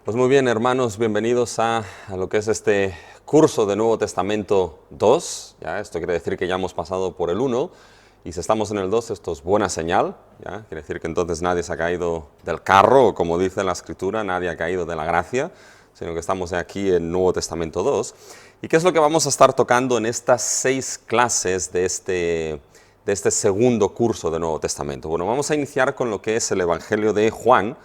Pues muy bien, hermanos, bienvenidos a lo que es este curso de Nuevo Testamento 2. ¿Ya? Esto quiere decir que ya hemos pasado por el 1 y si estamos en el 2 esto es buena señal. ¿Ya? Quiere decir que entonces nadie se ha caído del carro, o como dice la Escritura, nadie ha caído de la gracia, sino que estamos aquí en Nuevo Testamento 2. ¿Y qué es lo que vamos a estar tocando en estas 6 clases de este segundo curso de Nuevo Testamento? Bueno, vamos a iniciar con lo que es el Evangelio de Juan,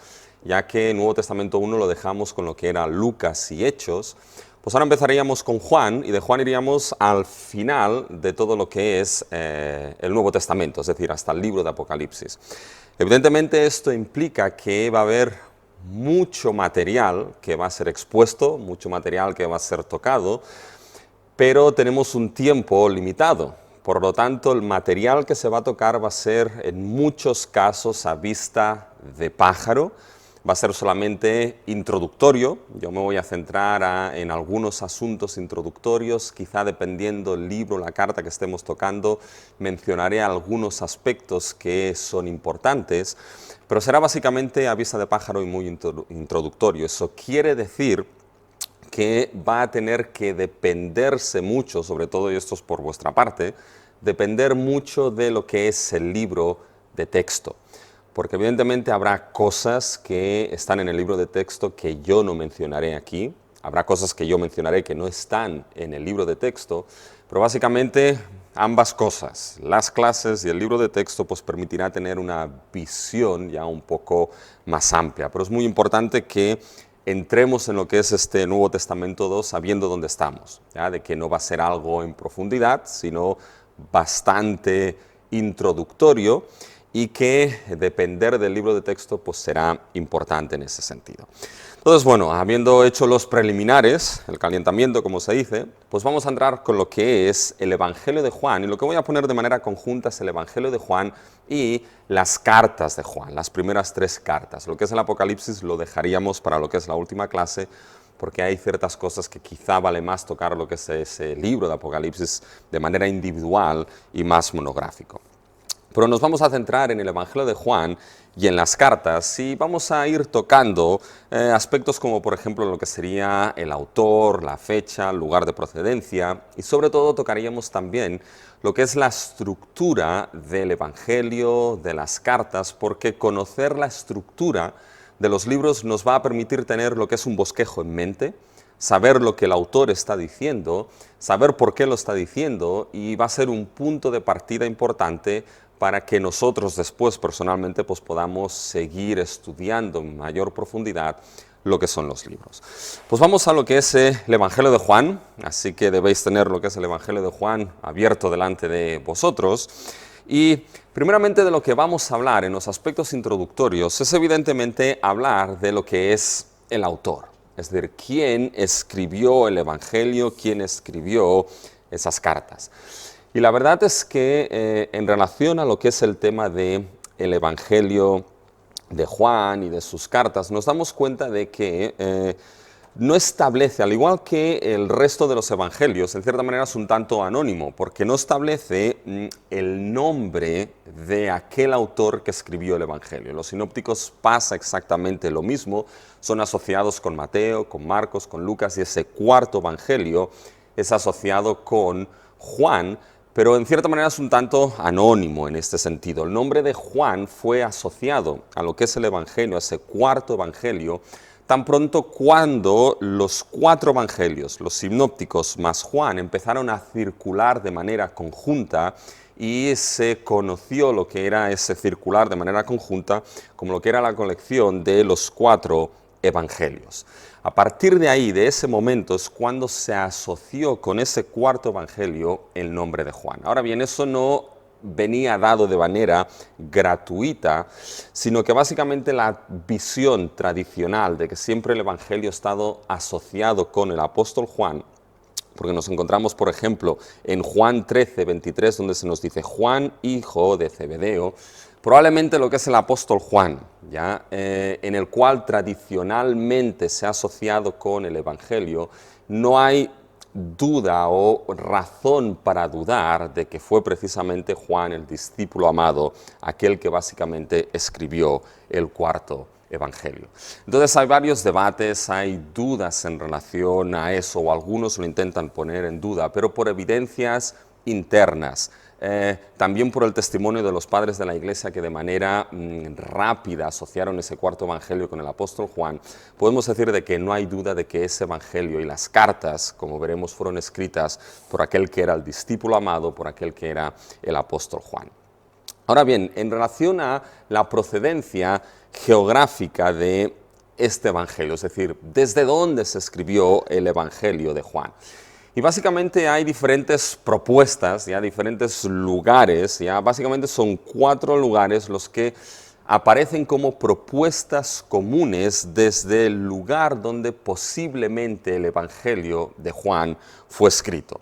ya que en Nuevo Testamento 1 lo dejamos con lo que era Lucas y Hechos. Pues ahora empezaríamos con Juan, y de Juan iríamos al final de todo lo que es el Nuevo Testamento, es decir, hasta el libro de Apocalipsis. Evidentemente esto implica que va a haber mucho material que va a ser expuesto, mucho material que va a ser tocado, pero tenemos un tiempo limitado. Por lo tanto, el material que se va a tocar va a ser en muchos casos a vista de pájaro, va a ser solamente introductorio. Yo me voy a centrar en algunos asuntos introductorios, quizá dependiendo el libro, la carta que estemos tocando, mencionaré algunos aspectos que son importantes, pero será básicamente a vista de pájaro y muy introductorio. Eso quiere decir que va a tener que dependerse mucho, sobre todo, y esto es por vuestra parte, depender mucho de lo que es el libro de texto. Porque evidentemente habrá cosas que están en el libro de texto que yo no mencionaré aquí, habrá cosas que yo mencionaré que no están en el libro de texto, pero básicamente ambas cosas, las clases y el libro de texto, pues permitirá tener una visión ya un poco más amplia. Pero es muy importante que entremos en lo que es este Nuevo Testamento 2 sabiendo dónde estamos, ¿ya? De que no va a ser algo en profundidad, sino bastante introductorio, y que depender del libro de texto pues será importante en ese sentido. Entonces, bueno, habiendo hecho los preliminares, el calentamiento como se dice, pues vamos a entrar con lo que es el Evangelio de Juan, y lo que voy a poner de manera conjunta es el Evangelio de Juan y las cartas de Juan, las primeras 3 cartas. Lo que es el Apocalipsis lo dejaríamos para lo que es la última clase, porque hay ciertas cosas que quizá vale más tocar lo que es ese libro de Apocalipsis de manera individual y más monográfico. Pero nos vamos a centrar en el Evangelio de Juan y en las cartas, y vamos a ir tocando aspectos como, por ejemplo, lo que sería el autor, la fecha, el lugar de procedencia, y sobre todo tocaríamos también lo que es la estructura del Evangelio, de las cartas, porque conocer la estructura de los libros nos va a permitir tener lo que es un bosquejo en mente, saber lo que el autor está diciendo, saber por qué lo está diciendo, y va a ser un punto de partida importante para que nosotros después personalmente pues podamos seguir estudiando en mayor profundidad lo que son los libros. Pues vamos a lo que es el Evangelio de Juan, así que debéis tener lo que es el Evangelio de Juan abierto delante de vosotros. Y primeramente de lo que vamos a hablar en los aspectos introductorios es evidentemente hablar de lo que es el autor, es decir, quién escribió el Evangelio, quién escribió esas cartas. Y la verdad es que en relación a lo que es el tema del Evangelio de Juan y de sus cartas, nos damos cuenta de que no establece, al igual que el resto de los evangelios, en cierta manera es un tanto anónimo, porque no establece el nombre de aquel autor que escribió el evangelio. En los sinópticos pasa exactamente lo mismo, son asociados con Mateo, con Marcos, con Lucas, y ese cuarto evangelio es asociado con Juan, pero en cierta manera es un tanto anónimo en este sentido. El nombre de Juan fue asociado a lo que es el evangelio, a ese cuarto evangelio, tan pronto cuando los 4 evangelios, los sinópticos más Juan, empezaron a circular de manera conjunta, y se conoció lo que era ese circular de manera conjunta como lo que era la colección de los 4 evangelios. A partir de ahí, de ese momento, es cuando se asoció con ese cuarto evangelio el nombre de Juan. Ahora bien, eso no venía dado de manera gratuita, sino que básicamente la visión tradicional de que siempre el evangelio ha estado asociado con el apóstol Juan, porque nos encontramos, por ejemplo, en Juan 13, 23, donde se nos dice Juan, hijo de Zebedeo, probablemente lo que es el apóstol Juan, ¿ya? En el cual tradicionalmente se ha asociado con el Evangelio, no hay duda o razón para dudar de que fue precisamente Juan, el discípulo amado, aquel que básicamente escribió el cuarto evangelio. Entonces hay varios debates, hay dudas en relación a eso, o algunos lo intentan poner en duda, pero por evidencias internas. También por el testimonio de los padres de la Iglesia que de manera rápida asociaron ese cuarto evangelio con el apóstol Juan, podemos decir de que no hay duda de que ese evangelio y las cartas, como veremos, fueron escritas por aquel que era el discípulo amado, por aquel que era el apóstol Juan. Ahora bien, en relación a la procedencia geográfica de este evangelio, es decir, desde dónde se escribió el evangelio de Juan. Y básicamente hay diferentes propuestas, ya diferentes lugares, ya básicamente son 4 lugares los que aparecen como propuestas comunes desde el lugar donde posiblemente el evangelio de Juan fue escrito.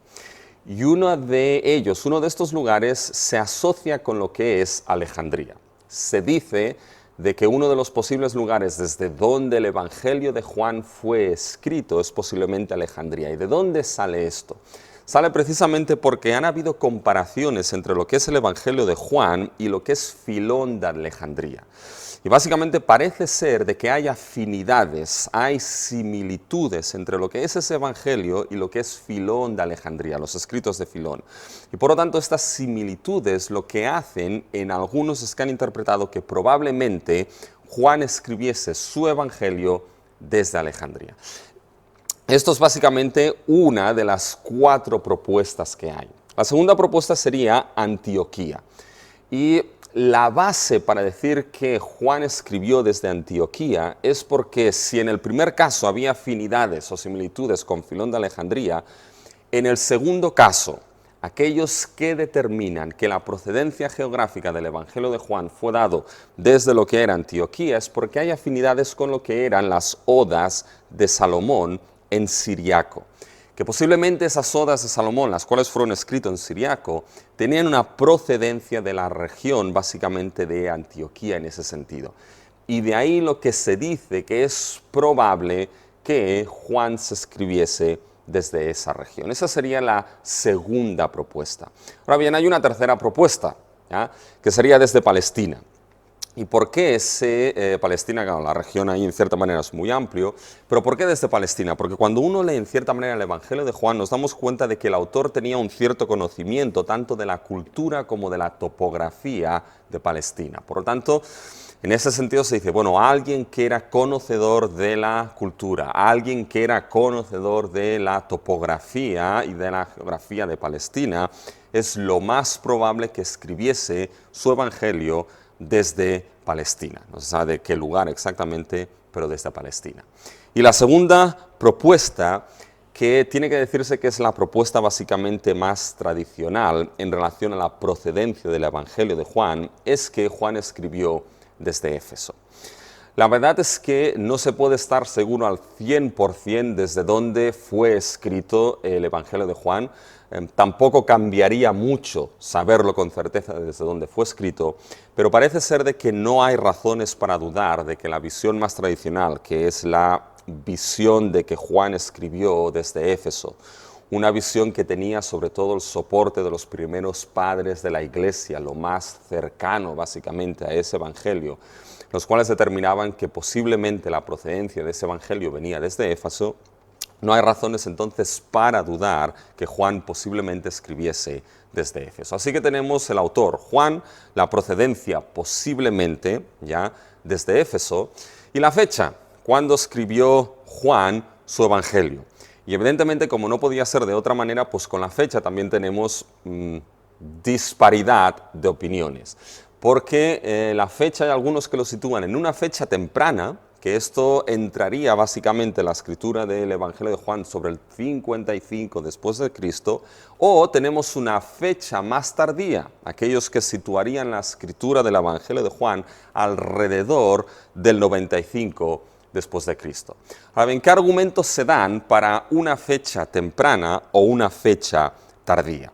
Y uno de ellos, uno de estos lugares, se asocia con lo que es Alejandría. Se dice de que uno de los posibles lugares desde donde el Evangelio de Juan fue escrito es posiblemente Alejandría. ¿Y de dónde sale esto? Sale precisamente porque han habido comparaciones entre lo que es el Evangelio de Juan y lo que es Filón de Alejandría. Y básicamente parece ser de que hay afinidades, hay similitudes entre lo que es ese evangelio y lo que es Filón de Alejandría, los escritos de Filón. Y por lo tanto estas similitudes lo que hacen en algunos es que han interpretado que probablemente Juan escribiese su evangelio desde Alejandría. Esto es básicamente una de las 4 propuestas que hay. La segunda propuesta sería Antioquía. Y la base para decir que Juan escribió desde Antioquía es porque si en el primer caso había afinidades o similitudes con Filón de Alejandría, en el segundo caso, aquellos que determinan que la procedencia geográfica del Evangelio de Juan fue dado desde lo que era Antioquía es porque hay afinidades con lo que eran las odas de Salomón en siriaco. Que posiblemente esas odas de Salomón, las cuales fueron escritas en siriaco, tenían una procedencia de la región, básicamente de Antioquía en ese sentido. Y de ahí lo que se dice que es probable que Juan se escribiese desde esa región. Esa sería la segunda propuesta. Ahora bien, hay una tercera propuesta, ¿ya?, que sería desde Palestina. ¿Y por qué Palestina? Claro, la región ahí en cierta manera es muy amplio, pero ¿por qué desde Palestina? Porque cuando uno lee en cierta manera el Evangelio de Juan nos damos cuenta de que el autor tenía un cierto conocimiento tanto de la cultura como de la topografía de Palestina. Por lo tanto, en ese sentido se dice, bueno, alguien que era conocedor de la cultura, alguien que era conocedor de la topografía y de la geografía de Palestina, es lo más probable que escribiese su Evangelio desde Palestina. No se sabe de qué lugar exactamente, pero desde Palestina. Y la segunda propuesta, que tiene que decirse que es la propuesta básicamente más tradicional en relación a la procedencia del Evangelio de Juan, es que Juan escribió desde Éfeso. La verdad es que no se puede estar seguro al 100% desde dónde fue escrito el Evangelio de Juan. Tampoco cambiaría mucho saberlo con certeza desde dónde fue escrito, pero parece ser de que no hay razones para dudar de que la visión más tradicional, que es la visión de que Juan escribió desde Éfeso, una visión que tenía sobre todo el soporte de los primeros padres de la Iglesia, lo más cercano básicamente a ese Evangelio, los cuales determinaban que posiblemente la procedencia de ese Evangelio venía desde Éfeso. No hay razones entonces para dudar que Juan posiblemente escribiese desde Éfeso. Así que tenemos el autor Juan, la procedencia posiblemente ya desde Éfeso y la fecha, cuando escribió Juan su Evangelio. Y evidentemente, como no podía ser de otra manera, pues con la fecha también tenemos disparidad de opiniones. Porque la fecha, hay algunos que lo sitúan en una fecha temprana, que esto entraría básicamente en la escritura del Evangelio de Juan sobre el 55 después de Cristo, o tenemos una fecha más tardía, aquellos que situarían la escritura del Evangelio de Juan alrededor del 95 después de Cristo. Ahora bien, ¿qué argumentos se dan para una fecha temprana o una fecha tardía?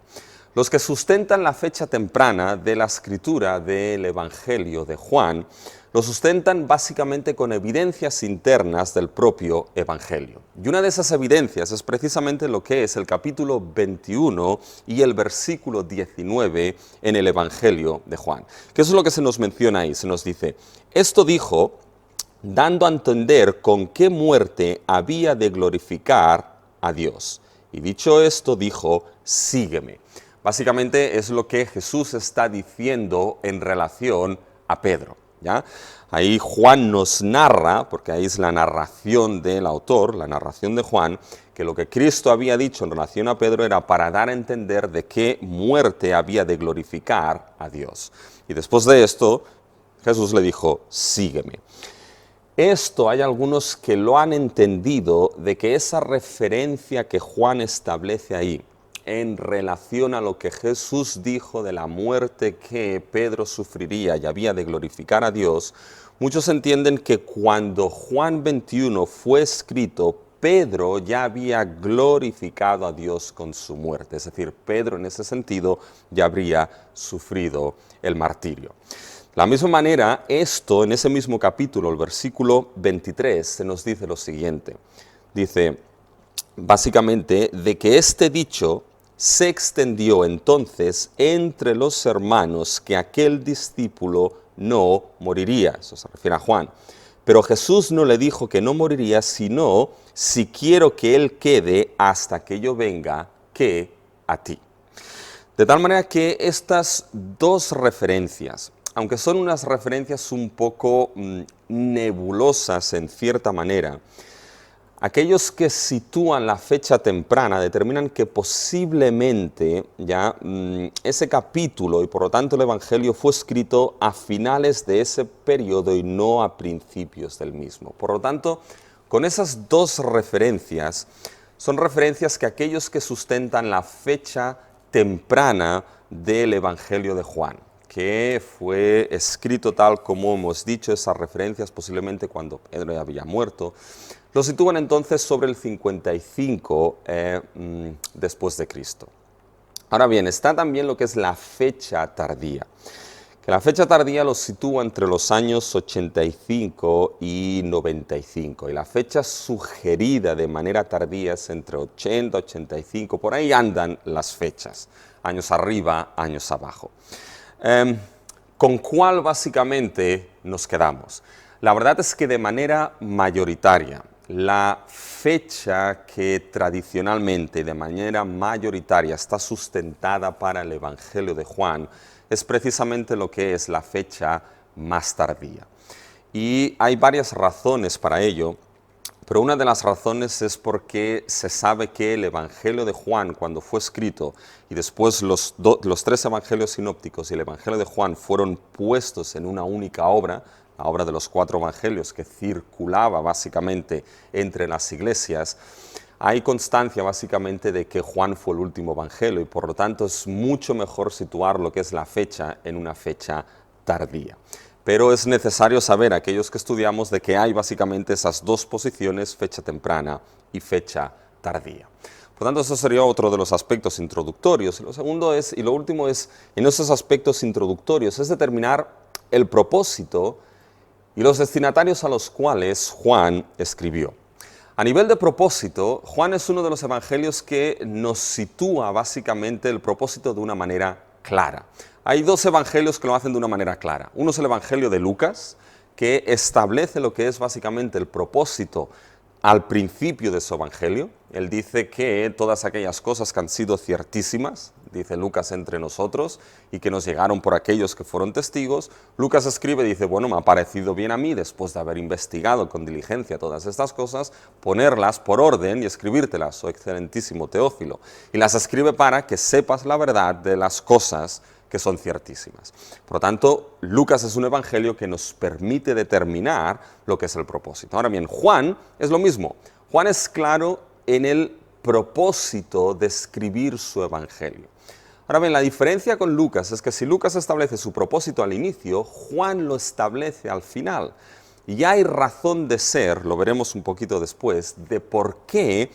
Los que sustentan la fecha temprana de la escritura del Evangelio de Juan lo sustentan básicamente con evidencias internas del propio Evangelio. Y una de esas evidencias es precisamente lo que es el capítulo 21 y el versículo 19 en el Evangelio de Juan. ¿Qué es lo que se nos menciona ahí? Se nos dice, esto dijo dando a entender con qué muerte había de glorificar a Dios. Y dicho esto, dijo, sígueme. Básicamente es lo que Jesús está diciendo en relación a Pedro, ¿ya? Ahí Juan nos narra, porque ahí es la narración del autor, la narración de Juan, que lo que Cristo había dicho en relación a Pedro era para dar a entender de qué muerte había de glorificar a Dios. Y después de esto, Jesús le dijo, sígueme. Esto hay algunos que lo han entendido de que esa referencia que Juan establece ahí en relación a lo que Jesús dijo de la muerte que Pedro sufriría y había de glorificar a Dios, muchos entienden que cuando Juan 21 fue escrito, Pedro ya había glorificado a Dios con su muerte, es decir, Pedro en ese sentido ya habría sufrido el martirio. De la misma manera, esto en ese mismo capítulo, el versículo 23, se nos dice lo siguiente. Dice, básicamente, de que este dicho se extendió entonces entre los hermanos que aquel discípulo no moriría. Eso se refiere a Juan. Pero Jesús no le dijo que no moriría, sino si quiero que él quede hasta que yo venga, que a ti. De tal manera que estas dos referencias, aunque son unas referencias un poco nebulosas en cierta manera, aquellos que sitúan la fecha temprana determinan que posiblemente ya ese capítulo y por lo tanto el Evangelio fue escrito a finales de ese periodo y no a principios del mismo. Por lo tanto, con esas dos referencias, son referencias que aquellos que sustentan la fecha temprana del Evangelio de Juan, que fue escrito tal como hemos dicho, esas referencias posiblemente cuando Pedro ya había muerto, lo sitúan entonces sobre el 55 después de Cristo. Ahora bien, está también lo que es la fecha tardía, que la fecha tardía lo sitúa entre los años 85 y 95, y la fecha sugerida de manera tardía es entre 80 y 85, por ahí andan las fechas, años arriba, años abajo. ¿Con cuál básicamente nos quedamos? La verdad es que de manera mayoritaria, la fecha que tradicionalmente, de manera mayoritaria, está sustentada para el Evangelio de Juan es precisamente lo que es la fecha más tardía. Y hay varias razones para ello, pero una de las razones es porque se sabe que el Evangelio de Juan, cuando fue escrito, y después los tres Evangelios sinópticos y el Evangelio de Juan fueron puestos en una única obra, la obra de los 4 Evangelios que circulaba básicamente entre las iglesias, hay constancia básicamente de que Juan fue el último Evangelio y por lo tanto es mucho mejor situar lo que es la fecha en una fecha tardía. Pero es necesario saber, aquellos que estudiamos, de que hay básicamente esas dos posiciones, fecha temprana y fecha tardía. Por lo tanto, eso sería otro de los aspectos introductorios. Lo segundo es, y lo último es, en esos aspectos introductorios, es determinar el propósito y los destinatarios a los cuales Juan escribió. A nivel de propósito, Juan es uno de los evangelios que nos sitúa básicamente el propósito de una manera clara. Hay 2 evangelios que lo hacen de una manera clara. Uno es el evangelio de Lucas, que establece lo que es básicamente el propósito al principio de su evangelio. Él dice que todas aquellas cosas que han sido ciertísimas, dice Lucas, entre nosotros, y que nos llegaron por aquellos que fueron testigos, Lucas escribe y dice, bueno, me ha parecido bien a mí, después de haber investigado con diligencia todas estas cosas, ponerlas por orden y escribírtelas, oh excelentísimo Teófilo. Y las escribe para que sepas la verdad de las cosas que son ciertísimas. Por lo tanto, Lucas es un evangelio que nos permite determinar lo que es el propósito. Ahora bien, Juan es lo mismo. Juan es claro en el propósito de escribir su evangelio. Ahora bien, la diferencia con Lucas es que si Lucas establece su propósito al inicio, Juan lo establece al final. Y hay razón de ser, lo veremos un poquito después, de por qué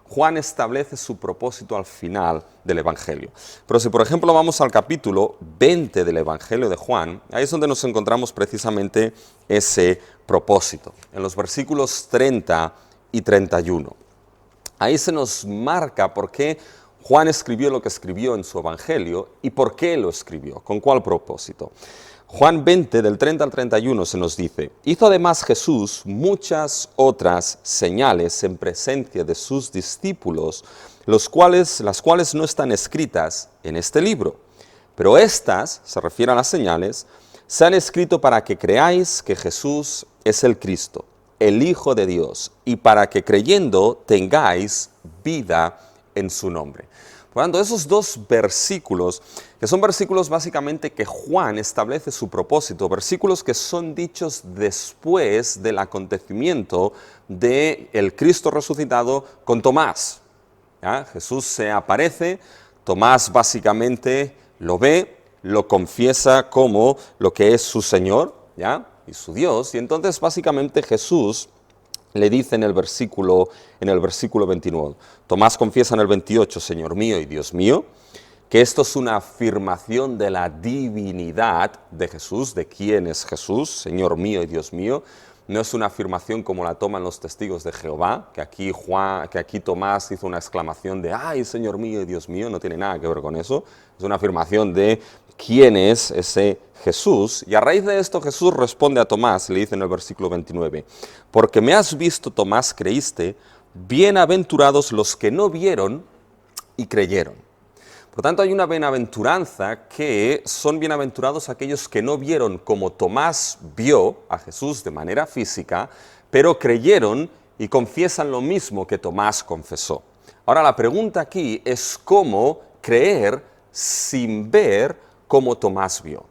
Juan establece su propósito al final del Evangelio. Pero si por ejemplo vamos al capítulo 20 del Evangelio de Juan, ahí es donde nos encontramos precisamente ese propósito, en los versículos 30 y 31. Ahí se nos marca por qué Juan escribió lo que escribió en su Evangelio y por qué lo escribió, con cuál propósito. Juan 20, del 30 al 31, se nos dice: hizo además Jesús muchas otras señales en presencia de sus discípulos, las cuales no están escritas en este libro. Pero estas, se refiere a las señales, se han escrito para que creáis que Jesús es el Cristo, el Hijo de Dios, y para que creyendo tengáis vida en su nombre. Por lo tanto, esos dos versículos, que son versículos básicamente que Juan establece su propósito, versículos que son dichos después del acontecimiento del Cristo resucitado con Tomás. ¿Ya? Jesús se aparece, Tomás básicamente lo ve, lo confiesa como lo que es su Señor, ¿ya? Y su Dios, y entonces básicamente Jesús le dice en el versículo 29, Tomás confiesa en el 28, Señor mío y Dios mío, que esto es una afirmación de la divinidad de Jesús, de quién es Jesús, Señor mío y Dios mío. No es una afirmación como la toman los testigos de Jehová, que aquí Tomás hizo una exclamación de ¡ay, Señor mío y Dios mío! No tiene nada que ver con eso. Es una afirmación de quién es ese Jesús. Y a raíz de esto Jesús responde a Tomás, le dice en el versículo 29, porque me has visto, Tomás, creíste, bienaventurados los que no vieron y creyeron. Por tanto, hay una bienaventuranza que son bienaventurados aquellos que no vieron como Tomás vio a Jesús de manera física, pero creyeron y confiesan lo mismo que Tomás confesó. Ahora, la pregunta aquí es cómo creer sin ver como Tomás vio.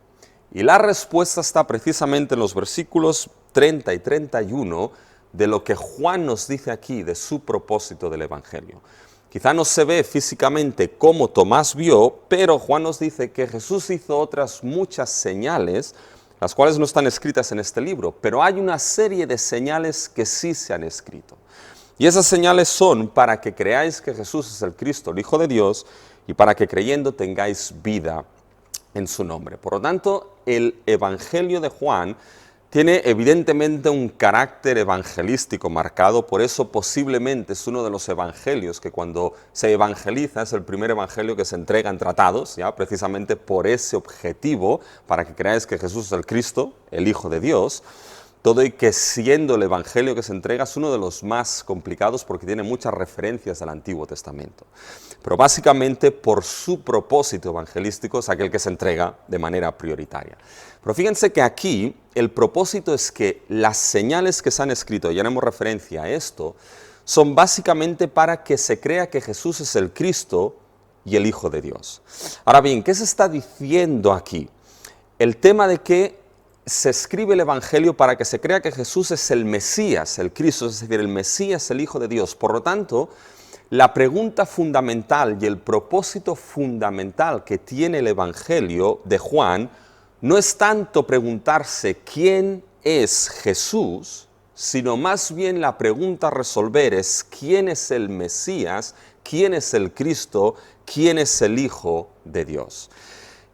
Y la respuesta está precisamente en los versículos 30 y 31 de lo que Juan nos dice aquí de su propósito del Evangelio. Quizá no se ve físicamente como Tomás vio, pero Juan nos dice que Jesús hizo otras muchas señales, las cuales no están escritas en este libro, pero hay una serie de señales que sí se han escrito. Y esas señales son para que creáis que Jesús es el Cristo, el Hijo de Dios, y para que creyendo tengáis vida en su nombre. Por lo tanto, el Evangelio de Juan tiene evidentemente un carácter evangelístico marcado, por eso posiblemente es uno de los evangelios que cuando se evangeliza es el primer evangelio que se entrega en tratados, ¿ya? Precisamente por ese objetivo, para que creáis que Jesús es el Cristo, el Hijo de Dios. Todo y que siendo el evangelio que se entrega es uno de los más complicados porque tiene muchas referencias al Antiguo Testamento. Pero básicamente por su propósito evangelístico es aquel que se entrega de manera prioritaria. Pero fíjense que aquí el propósito es que las señales que se han escrito, y haremos referencia a esto, son básicamente para que se crea que Jesús es el Cristo y el Hijo de Dios. Ahora bien, ¿qué se está diciendo aquí? El tema de que se escribe el Evangelio para que se crea que Jesús es el Mesías, el Cristo, es decir, el Mesías, el Hijo de Dios. Por lo tanto, la pregunta fundamental y el propósito fundamental que tiene el Evangelio de Juan no es tanto preguntarse quién es Jesús, sino más bien la pregunta a resolver es quién es el Mesías, quién es el Cristo, quién es el Hijo de Dios.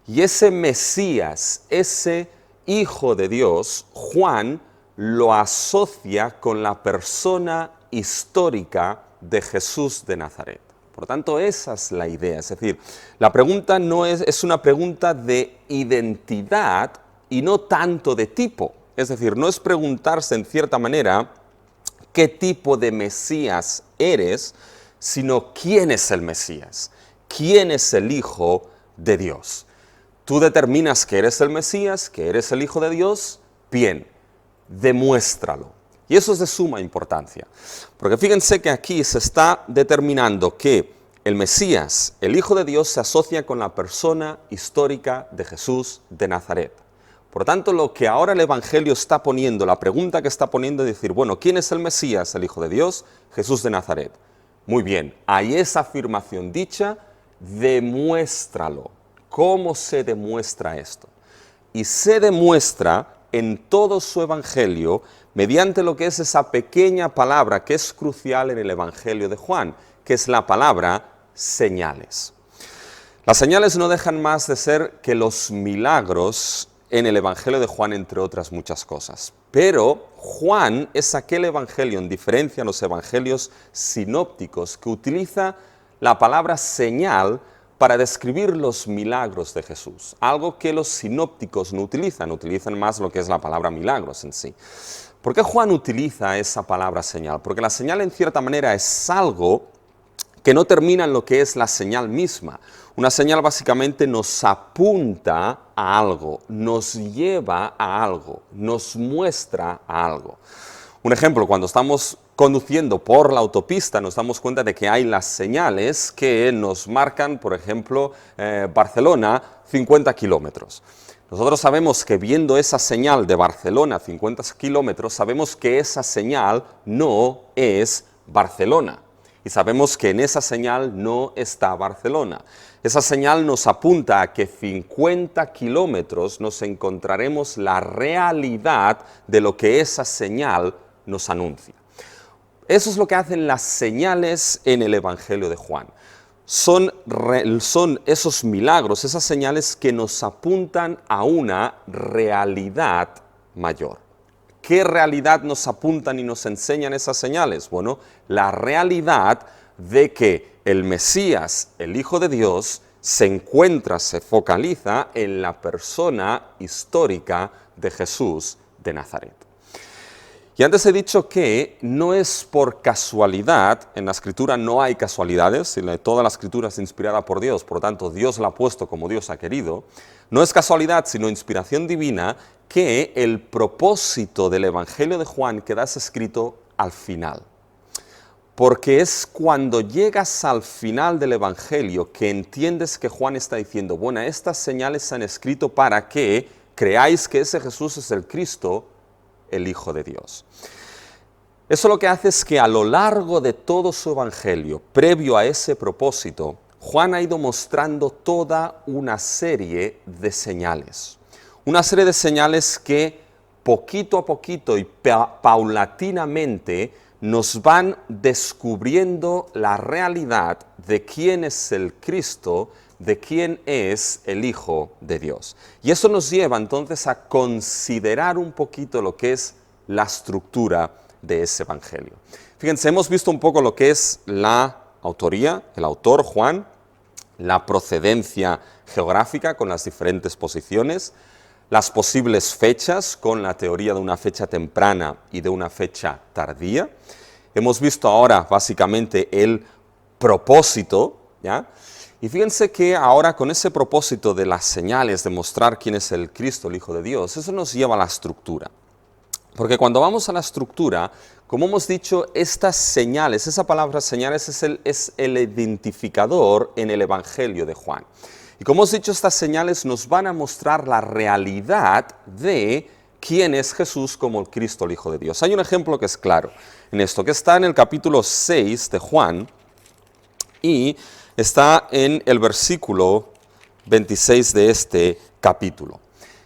Y ese Mesías, ese Hijo de Dios, Juan lo asocia con la persona histórica de Jesús de Nazaret. Por tanto, esa es la idea. Es decir, la pregunta no es una pregunta de identidad y no tanto de tipo. Es decir, no es preguntarse en cierta manera qué tipo de Mesías eres, sino quién es el Mesías, quién es el Hijo de Dios. Tú determinas que eres el Mesías, que eres el Hijo de Dios, bien, demuéstralo. Y eso es de suma importancia, porque fíjense que aquí se está determinando que el Mesías, el Hijo de Dios, se asocia con la persona histórica de Jesús de Nazaret. Por tanto, lo que ahora el Evangelio está poniendo, la pregunta que está poniendo es decir, bueno, ¿quién es el Mesías, el Hijo de Dios? Jesús de Nazaret. Muy bien, hay esa afirmación dicha, demuéstralo. ¿Cómo se demuestra esto? Y se demuestra en todo su Evangelio mediante lo que es esa pequeña palabra que es crucial en el Evangelio de Juan, que es la palabra señales. Las señales no dejan más de ser que los milagros en el Evangelio de Juan, entre otras muchas cosas. Pero Juan es aquel Evangelio, en diferencia a los Evangelios sinópticos, que utiliza la palabra señal para describir los milagros de Jesús, algo que los sinópticos no utilizan más lo que es la palabra milagros en sí. ¿Por qué Juan utiliza esa palabra señal? Porque la señal en cierta manera es algo que no termina en lo que es la señal misma. Una señal básicamente nos apunta a algo, nos lleva a algo, nos muestra a algo. Un ejemplo, cuando estamos conduciendo por la autopista nos damos cuenta de que hay las señales que nos marcan, por ejemplo, Barcelona 50 kilómetros. Nosotros sabemos que viendo esa señal de Barcelona 50 kilómetros, sabemos que esa señal no es Barcelona. Y sabemos que en esa señal no está Barcelona. Esa señal nos apunta a que 50 kilómetros nos encontraremos la realidad de lo que esa señal nos anuncia. Eso es lo que hacen las señales en el Evangelio de Juan. Son esos milagros, esas señales que nos apuntan a una realidad mayor. ¿Qué realidad nos apuntan y nos enseñan esas señales? Bueno, la realidad de que el Mesías, el Hijo de Dios, se focaliza en la persona histórica de Jesús de Nazaret. Y antes he dicho que no es por casualidad, en la Escritura no hay casualidades, toda la Escritura es inspirada por Dios, por lo tanto Dios la ha puesto como Dios ha querido. No es casualidad, sino inspiración divina, que el propósito del Evangelio de Juan quedase escrito al final. Porque es cuando llegas al final del Evangelio que entiendes que Juan está diciendo, bueno, estas señales se han escrito para que creáis que ese Jesús es el Cristo, el Hijo de Dios. Eso lo que hace es que a lo largo de todo su Evangelio, previo a ese propósito, Juan ha ido mostrando toda una serie de señales. Una serie de señales que poquito a poquito y paulatinamente nos van descubriendo la realidad de quién es el Cristo, de quién es el Hijo de Dios. Y eso nos lleva entonces a considerar un poquito lo que es la estructura de ese Evangelio. Fíjense, hemos visto un poco lo que es la autoría, el autor Juan, la procedencia geográfica con las diferentes posiciones, las posibles fechas con la teoría de una fecha temprana y de una fecha tardía. Hemos visto ahora básicamente el propósito, ¿ya? Y fíjense que ahora con ese propósito de las señales, de mostrar quién es el Cristo, el Hijo de Dios, eso nos lleva a la estructura. Porque cuando vamos a la estructura, como hemos dicho, estas señales, esa palabra señales es el identificador en el Evangelio de Juan. Y como hemos dicho, estas señales nos van a mostrar la realidad de quién es Jesús como el Cristo, el Hijo de Dios. Hay un ejemplo que es claro en esto, que está en el capítulo 6 de Juan y está en el versículo 26 de este capítulo.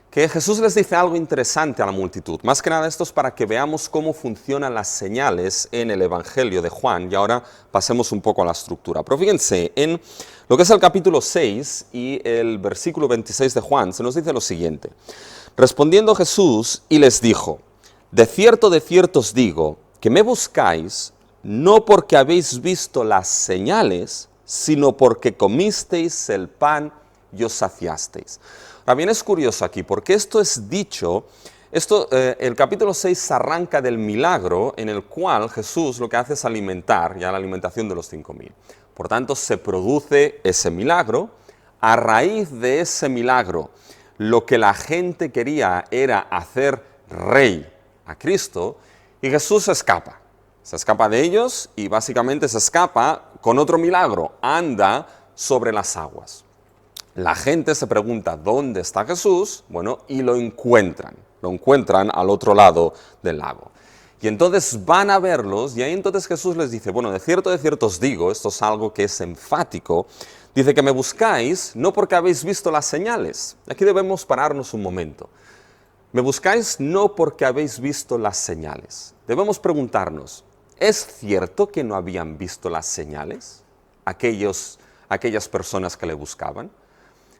Que Jesús les dice algo interesante a la multitud. Más que nada esto es para que veamos cómo funcionan las señales en el Evangelio de Juan. Y ahora pasemos un poco a la estructura. Pero fíjense, en lo que es el capítulo 6 y el versículo 26 de Juan, se nos dice lo siguiente. Respondiendo Jesús y les dijo, de cierto os digo, que me buscáis, no porque habéis visto las señales, sino porque comisteis el pan y os saciasteis. También es curioso aquí, porque esto es dicho, el capítulo 6 arranca del milagro en el cual Jesús lo que hace es alimentar, ya la alimentación de los 5.000. Por tanto, se produce ese milagro. A raíz de ese milagro, lo que la gente quería era hacer rey a Cristo, y Jesús se escapa de ellos y básicamente se escapa con otro milagro, anda sobre las aguas. La gente se pregunta, ¿dónde está Jesús? Bueno, y lo encuentran al otro lado del lago. Y entonces van a verlos, y ahí entonces Jesús les dice, bueno, de cierto os digo, esto es algo que es enfático, dice que me buscáis no porque habéis visto las señales. Aquí debemos pararnos un momento. Me buscáis no porque habéis visto las señales. Debemos preguntarnos, ¿es cierto que no habían visto las señales aquellas personas que le buscaban?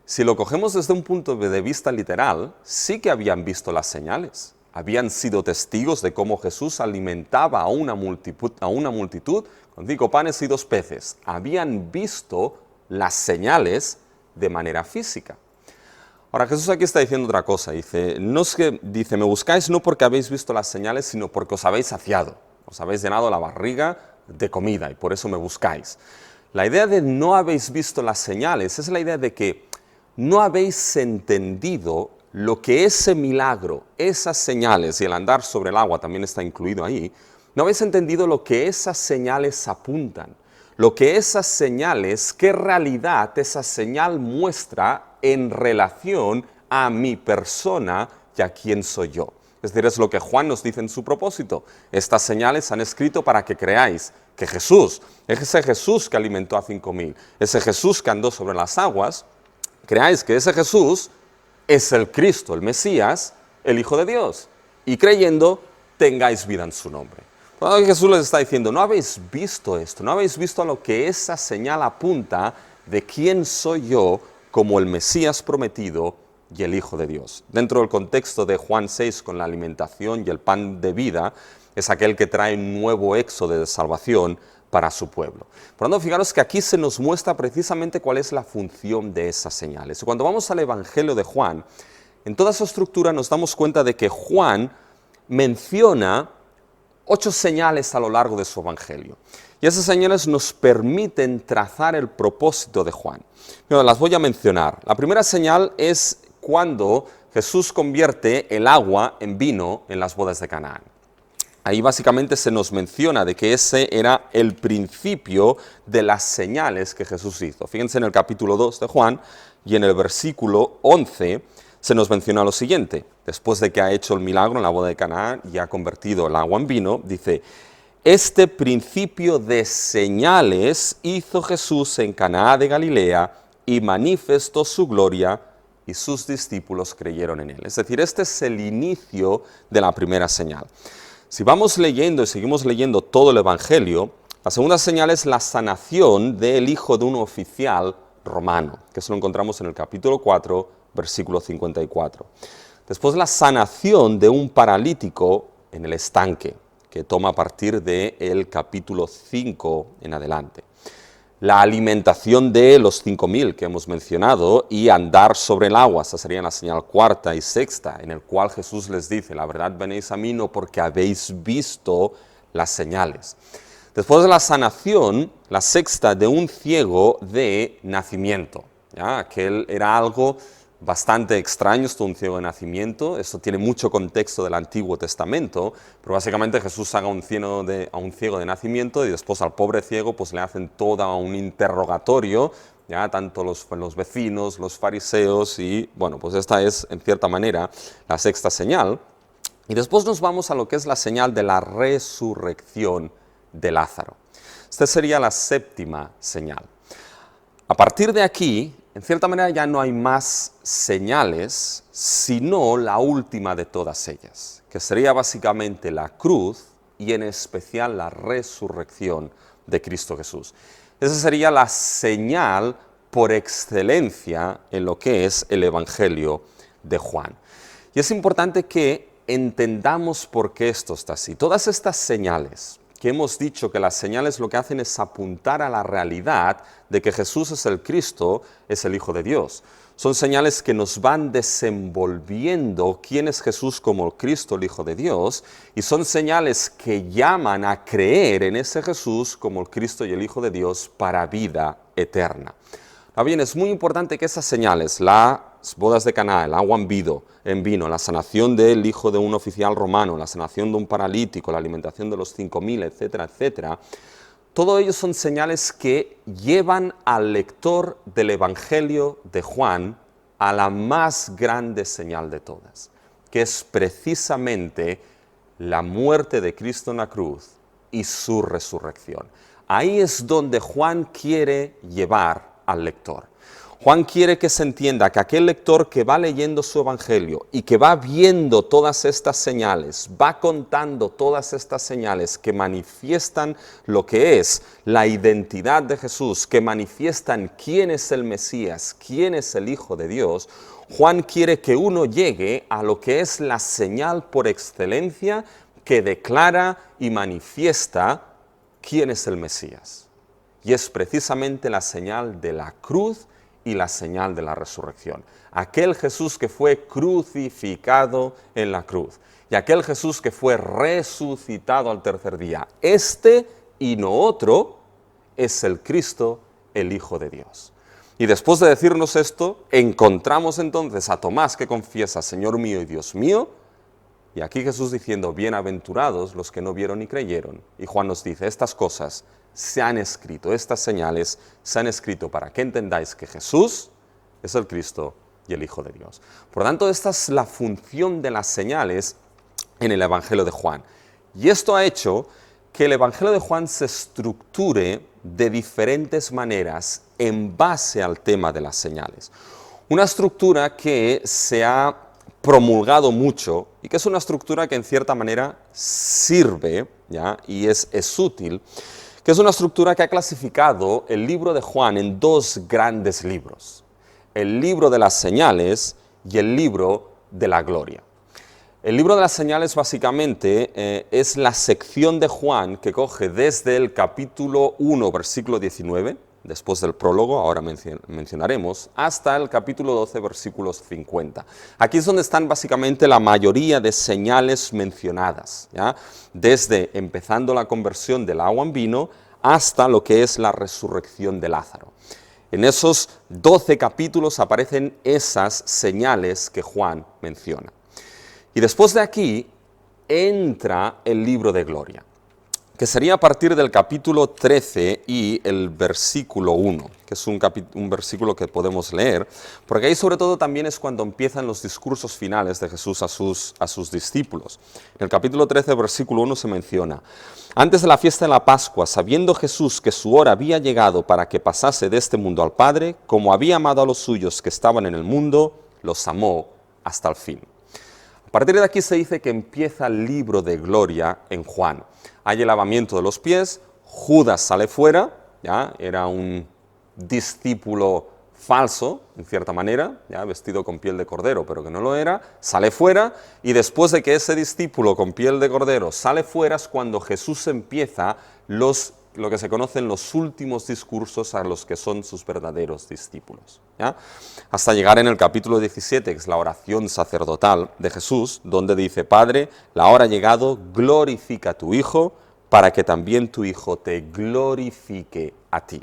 Si lo cogemos desde un punto de vista literal, sí que habían visto las señales. Habían sido testigos de cómo Jesús alimentaba a una multitud con 5 panes y 2 peces. Habían visto las señales de manera física. Ahora Jesús aquí está diciendo otra cosa, dice, me buscáis no porque habéis visto las señales, sino porque os habéis saciado, os habéis llenado la barriga de comida y por eso me buscáis. La idea de no habéis visto las señales es la idea de que no habéis entendido lo que ese milagro, esas señales, y el andar sobre el agua también está incluido ahí, no habéis entendido lo que esas señales apuntan, lo que esas señales, qué realidad esa señal muestra en relación a mi persona y a quién soy yo. Es decir, es lo que Juan nos dice en su propósito. Estas señales han escrito para que creáis que Jesús, ese Jesús que alimentó a 5.000, ese Jesús que andó sobre las aguas, creáis que ese Jesús es el Cristo, el Mesías, el Hijo de Dios. Y creyendo, tengáis vida en su nombre. Cuando Jesús les está diciendo, no habéis visto esto, no habéis visto a lo que esa señal apunta de quién soy yo como el Mesías prometido y el Hijo de Dios. Dentro del contexto de Juan 6 con la alimentación y el pan de vida, es aquel que trae un nuevo éxodo de salvación para su pueblo. Por lo tanto, fijaros que aquí se nos muestra precisamente cuál es la función de esas señales. Cuando vamos al Evangelio de Juan, en toda su estructura nos damos cuenta de que Juan menciona 8 señales a lo largo de su Evangelio. Y esas señales nos permiten trazar el propósito de Juan. Bueno, las voy a mencionar. La primera señal es cuando Jesús convierte el agua en vino en las bodas de Canaán. Ahí básicamente se nos menciona de que ese era el principio de las señales que Jesús hizo. Fíjense en el capítulo 2 de Juan y en el versículo 11 se nos menciona lo siguiente. Después de que ha hecho el milagro en la boda de Canaán y ha convertido el agua en vino, dice, este principio de señales hizo Jesús en Caná de Galilea y manifestó su gloria y sus discípulos creyeron en él. Es decir, este es el inicio de la primera señal. Si vamos leyendo y seguimos leyendo todo el Evangelio, la segunda señal es la sanación del hijo de un oficial romano, que eso lo encontramos en el capítulo 4, versículo 54. Después la sanación de un paralítico en el estanque, que toma a partir del capítulo 5 en adelante. La alimentación de los 5.000 que hemos mencionado y andar sobre el agua, esa sería la señal cuarta y sexta, en el cual Jesús les dice, la verdad venéis a mí no porque habéis visto las señales. Después de la sanación, la sexta de un ciego de nacimiento, ¿ya? Aquel era algo bastante extraño, esto un ciego de nacimiento, esto tiene mucho contexto del Antiguo Testamento, pero básicamente Jesús saca a un ciego de nacimiento y después al pobre ciego pues le hacen todo un interrogatorio, ya tanto los vecinos, los fariseos y bueno, pues esta es en cierta manera la sexta señal. Y después nos vamos a lo que es la señal de la resurrección de Lázaro. Esta sería la séptima señal. A partir de aquí, en cierta manera ya no hay más señales, sino la última de todas ellas, que sería básicamente la cruz y en especial la resurrección de Cristo Jesús. Esa sería la señal por excelencia en lo que es el Evangelio de Juan. Y es importante que entendamos por qué esto está así. Todas estas señales que hemos dicho que las señales lo que hacen es apuntar a la realidad de que Jesús es el Cristo, es el Hijo de Dios. Son señales que nos van desenvolviendo quién es Jesús como el Cristo, el Hijo de Dios, y son señales que llaman a creer en ese Jesús como el Cristo y el Hijo de Dios para vida eterna. Ahora bien, es muy importante que esas señales, las bodas de Caná, el agua en vino, la sanación del hijo de un oficial romano, la sanación de un paralítico, la alimentación de los 5.000, etcétera, etcétera, todo ello son señales que llevan al lector del Evangelio de Juan a la más grande señal de todas, que es precisamente la muerte de Cristo en la cruz y su resurrección. Ahí es donde Juan quiere llevar al lector. Juan quiere que se entienda que aquel lector que va leyendo su Evangelio y que va viendo todas estas señales, va contando todas estas señales que manifiestan lo que es la identidad de Jesús, que manifiestan quién es el Mesías, quién es el Hijo de Dios, Juan quiere que uno llegue a lo que es la señal por excelencia que declara y manifiesta quién es el Mesías. y es precisamente la señal de la cruz y la señal de la resurrección. Aquel Jesús que fue crucificado en la cruz y aquel Jesús que fue resucitado al tercer día. Este y no otro es el Cristo, el Hijo de Dios. Y después de decirnos esto, encontramos entonces a Tomás que confiesa, Señor mío y Dios mío, y aquí Jesús diciendo, bienaventurados los que no vieron ni creyeron. Y Juan nos dice, estas cosas se han escrito, estas señales se han escrito para que entendáis que Jesús es el Cristo y el Hijo de Dios. Por lo tanto, esta es la función de las señales en el Evangelio de Juan. Y esto ha hecho que el Evangelio de Juan se estructure de diferentes maneras en base al tema de las señales. Una estructura que se ha promulgado mucho y que es una estructura que en cierta manera sirve, ¿ya? Y es útil, que es una estructura que ha clasificado el libro de Juan en dos grandes libros, el libro de las señales y el libro de la gloria. El libro de las señales básicamente es la sección de Juan que coge desde el capítulo 1, versículo 19, después del prólogo, ahora mencionaremos, hasta el capítulo 12, versículos 50. Aquí es donde están básicamente la mayoría de señales mencionadas, ¿ya? Desde empezando la conversión del agua en vino hasta lo que es la resurrección de Lázaro. En esos 12 capítulos aparecen esas señales que Juan menciona. Y después de aquí entra el libro de gloria, que sería a partir del capítulo 13 y el versículo 1, que es un versículo que podemos leer, porque ahí sobre todo también es cuando empiezan los discursos finales de Jesús a sus discípulos. En el capítulo 13, versículo 1 se menciona, antes de la fiesta de la Pascua, sabiendo Jesús que su hora había llegado para que pasase de este mundo al Padre, como había amado a los suyos que estaban en el mundo, los amó hasta el fin. A partir de aquí se dice que empieza el libro de gloria en Juan. Hay el lavamiento de los pies, Judas sale fuera, ¿ya? Era un discípulo falso, en cierta manera, ¿ya? Vestido con piel de cordero, pero que no lo era, sale fuera, y después de que ese discípulo con piel de cordero sale fuera es cuando Jesús empieza lo que se conocen los últimos discursos a los que son sus verdaderos discípulos, ¿ya? Hasta llegar en el capítulo 17, que es la oración sacerdotal de Jesús, donde dice, Padre, la hora ha llegado, glorifica a tu Hijo, para que también tu Hijo te glorifique a ti.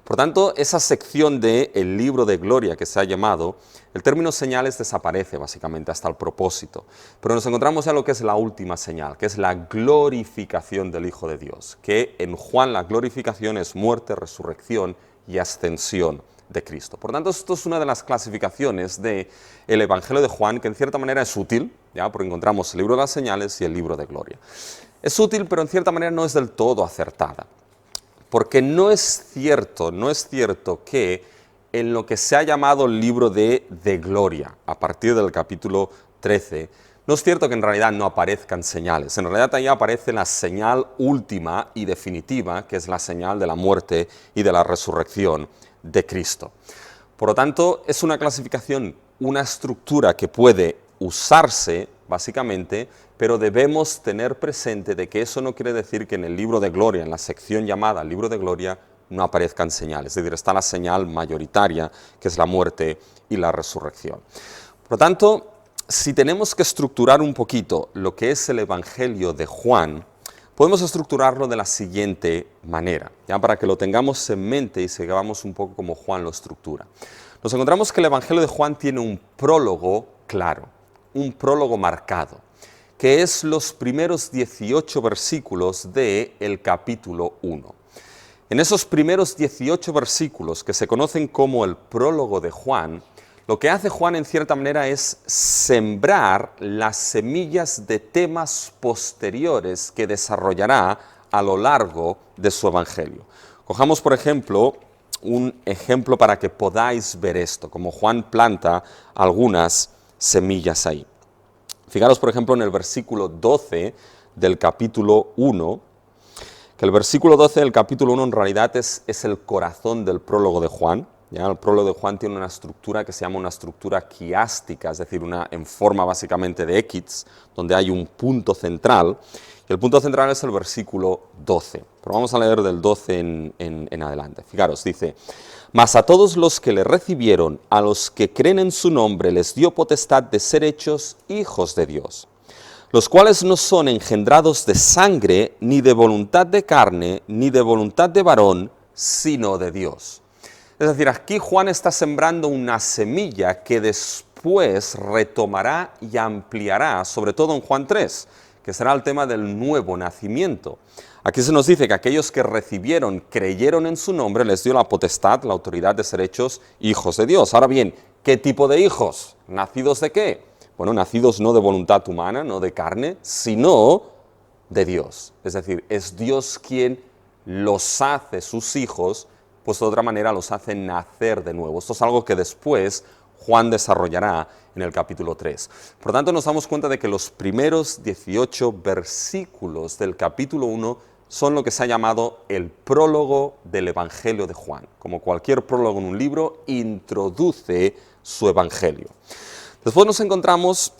Por tanto, esa sección del libro de gloria que se ha llamado, el término señales desaparece básicamente hasta el propósito, pero nos encontramos ya lo que es la última señal, que es la glorificación del Hijo de Dios, que en Juan la glorificación es muerte, resurrección y ascensión de Cristo. Por tanto, esto es una de las clasificaciones del Evangelio de Juan, que en cierta manera es útil, ¿ya? Porque encontramos el libro de las señales y el libro de gloria. Es útil, pero en cierta manera no es del todo acertada. Porque no es cierto que en lo que se ha llamado el libro de gloria, a partir del capítulo 13, no es cierto que en realidad no aparezcan señales. En realidad ahí aparece la señal última y definitiva, que es la señal de la muerte y de la resurrección de Cristo. Por lo tanto, es una clasificación, una estructura que puede usarse, básicamente, pero debemos tener presente de que eso no quiere decir que en el libro de gloria, en la sección llamada libro de gloria, no aparezcan señales. Es decir, está la señal mayoritaria, que es la muerte y la resurrección. Por lo tanto, si tenemos que estructurar un poquito lo que es el Evangelio de Juan, podemos estructurarlo de la siguiente manera, ya para que lo tengamos en mente y sigamos un poco como Juan lo estructura. Nos encontramos que el Evangelio de Juan tiene un prólogo claro, un prólogo marcado, que es los primeros 18 versículos del capítulo 1. En esos primeros 18 versículos, que se conocen como el prólogo de Juan, lo que hace Juan en cierta manera es sembrar las semillas de temas posteriores que desarrollará a lo largo de su Evangelio. Cojamos, por ejemplo, un ejemplo para que podáis ver esto, como Juan planta algunas semillas ahí. Fijaros, por ejemplo, en el versículo 12 del capítulo 1, que el versículo 12 del capítulo 1 en realidad es el corazón del prólogo de Juan. ¿Ya? El prólogo de Juan tiene una estructura que se llama una estructura quiástica, es decir, en forma básicamente de X, donde hay un punto central, Y el punto central es el versículo 12. Pero vamos a leer del 12 en adelante. Fijaros, dice: mas a todos los que le recibieron, a los que creen en su nombre, les dio potestad de ser hechos hijos de Dios, los cuales no son engendrados de sangre, ni de voluntad de carne, ni de voluntad de varón, sino de Dios. Es decir, aquí Juan está sembrando una semilla que después retomará y ampliará, sobre todo en Juan 3, que será el tema del nuevo nacimiento. Aquí se nos dice que aquellos que recibieron, creyeron en su nombre, les dio la potestad, la autoridad de ser hechos hijos de Dios. Ahora bien, ¿qué tipo de hijos? ¿Nacidos de qué? Bueno, nacidos no de voluntad humana, no de carne, sino de Dios. Es decir, es Dios quien los hace sus hijos, pues de otra manera los hace nacer de nuevo. Esto es algo que después Juan desarrollará en el capítulo 3. Por tanto, nos damos cuenta de que los primeros 18 versículos del capítulo 1 son lo que se ha llamado el prólogo del Evangelio de Juan. Como cualquier prólogo en un libro, introduce su Evangelio. Después nos encontramos,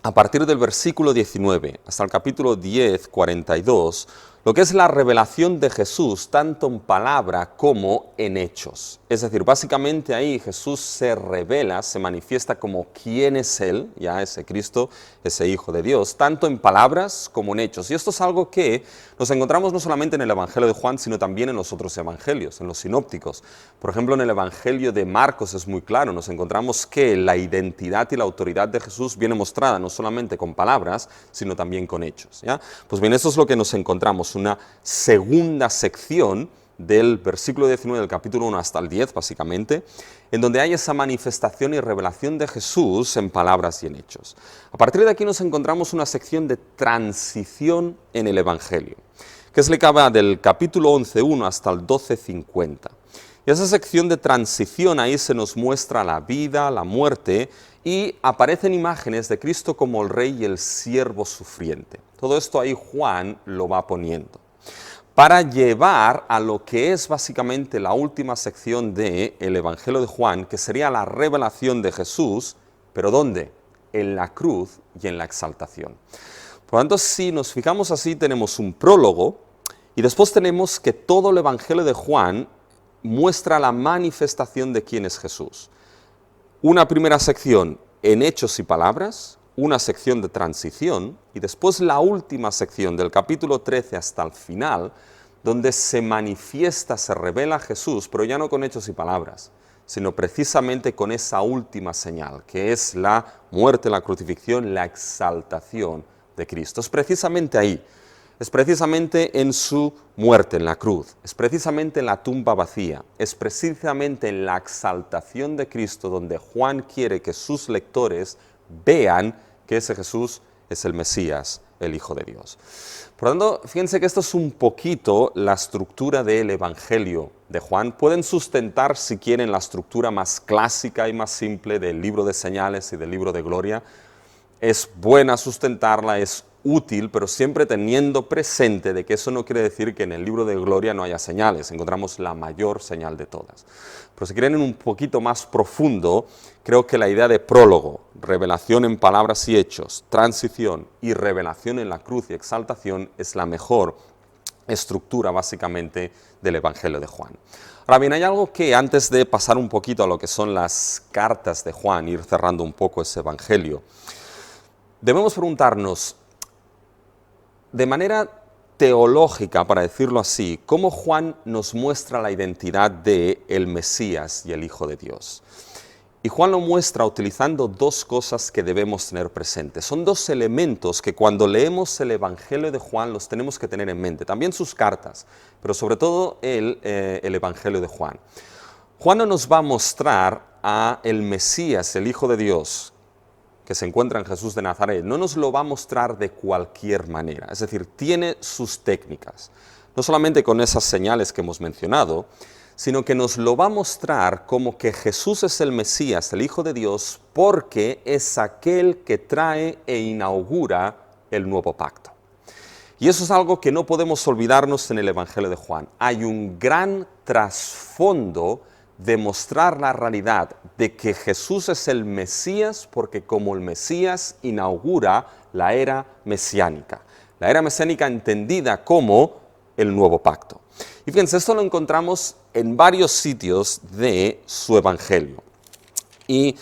a partir del versículo 19 hasta el capítulo 10, 42, lo que es la revelación de Jesús, tanto en palabra como en hechos. Es decir, básicamente ahí Jesús se revela, se manifiesta como quién es Él, ya ese Cristo, ese Hijo de Dios, tanto en palabras como en hechos. Y esto es algo que nos encontramos no solamente en el Evangelio de Juan, sino también en los otros evangelios, en los sinópticos. Por ejemplo, en el Evangelio de Marcos es muy claro, nos encontramos que la identidad y la autoridad de Jesús viene mostrada no solamente con palabras, sino también con hechos, ¿ya? Pues bien, eso es lo que nos encontramos, una segunda sección del versículo 19 del capítulo 1 hasta el 10, básicamente, en donde hay esa manifestación y revelación de Jesús en palabras y en hechos. A partir de aquí nos encontramos una sección de transición en el Evangelio, que es la que va del capítulo 11.1 hasta el 12.50. Y esa sección de transición, ahí se nos muestra la vida, la muerte, y aparecen imágenes de Cristo como el Rey y el siervo sufriente. Todo esto ahí Juan lo va poniendo, para llevar a lo que es básicamente la última sección del Evangelio de Juan, que sería la revelación de Jesús, pero ¿dónde? En la cruz y en la exaltación. Por lo tanto, si nos fijamos así, tenemos un prólogo, y después tenemos que todo el Evangelio de Juan muestra la manifestación de quién es Jesús. Una primera sección en hechos y palabras, una sección de transición, y después la última sección del capítulo 13 hasta el final, donde se manifiesta, se revela Jesús, pero ya no con hechos y palabras, sino precisamente con esa última señal, que es la muerte, la crucifixión, la exaltación de Cristo. Es precisamente ahí, es precisamente en su muerte, en la cruz, es precisamente en la tumba vacía, es precisamente en la exaltación de Cristo donde Juan quiere que sus lectores vean que ese Jesús es el Mesías, el Hijo de Dios. Por lo tanto, fíjense que esto es un poquito la estructura del Evangelio de Juan. Pueden sustentar, si quieren, la estructura más clásica y más simple del libro de señales y del libro de gloria. Es buena sustentarla, es útil, pero siempre teniendo presente de que eso no quiere decir que en el libro de gloria no haya señales. Encontramos la mayor señal de todas. Pero si quieren en un poquito más profundo, creo que la idea de prólogo, revelación en palabras y hechos, transición y revelación en la cruz y exaltación es la mejor estructura básicamente del Evangelio de Juan. Ahora bien, hay algo que antes de pasar un poquito a lo que son las cartas de Juan, ir cerrando un poco ese Evangelio, debemos preguntarnos, de manera teológica, para decirlo así, cómo Juan nos muestra la identidad de el Mesías y el Hijo de Dios. Y Juan lo muestra utilizando dos cosas que debemos tener presentes. Son dos elementos que cuando leemos el Evangelio de Juan los tenemos que tener en mente. También sus cartas, pero sobre todo el Evangelio de Juan. Juan no nos va a mostrar a el Mesías, el Hijo de Dios, que se encuentra en Jesús de Nazaret, no nos lo va a mostrar de cualquier manera. Es decir, tiene sus técnicas. No solamente con esas señales que hemos mencionado, sino que nos lo va a mostrar como que Jesús es el Mesías, el Hijo de Dios, porque es aquel que trae e inaugura el nuevo pacto. Y eso es algo que no podemos olvidarnos en el Evangelio de Juan. Hay un gran trasfondo de mostrar la realidad de que Jesús es el Mesías, porque como el Mesías inaugura la era mesiánica, La era mesiánica entendida como el nuevo pacto. Y fíjense, esto lo encontramos en varios sitios de su evangelio. Y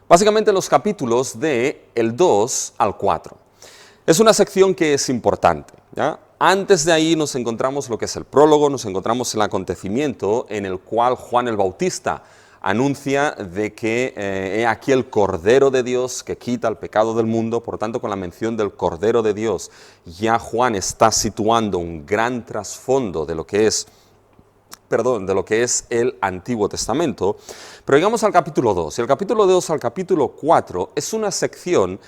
básicamente los capítulos del 2 al 4. Es una sección que es importante, ¿ya? Antes de ahí nos encontramos lo que es el prólogo, nos encontramos el acontecimiento en el cual Juan el Bautista anuncia de que he aquí el Cordero de Dios que quita el pecado del mundo. Por tanto, con la mención del Cordero de Dios, ya Juan está situando un gran trasfondo de lo que es el Antiguo Testamento. Pero llegamos al capítulo 2, y el capítulo 2 al capítulo 4 es una sección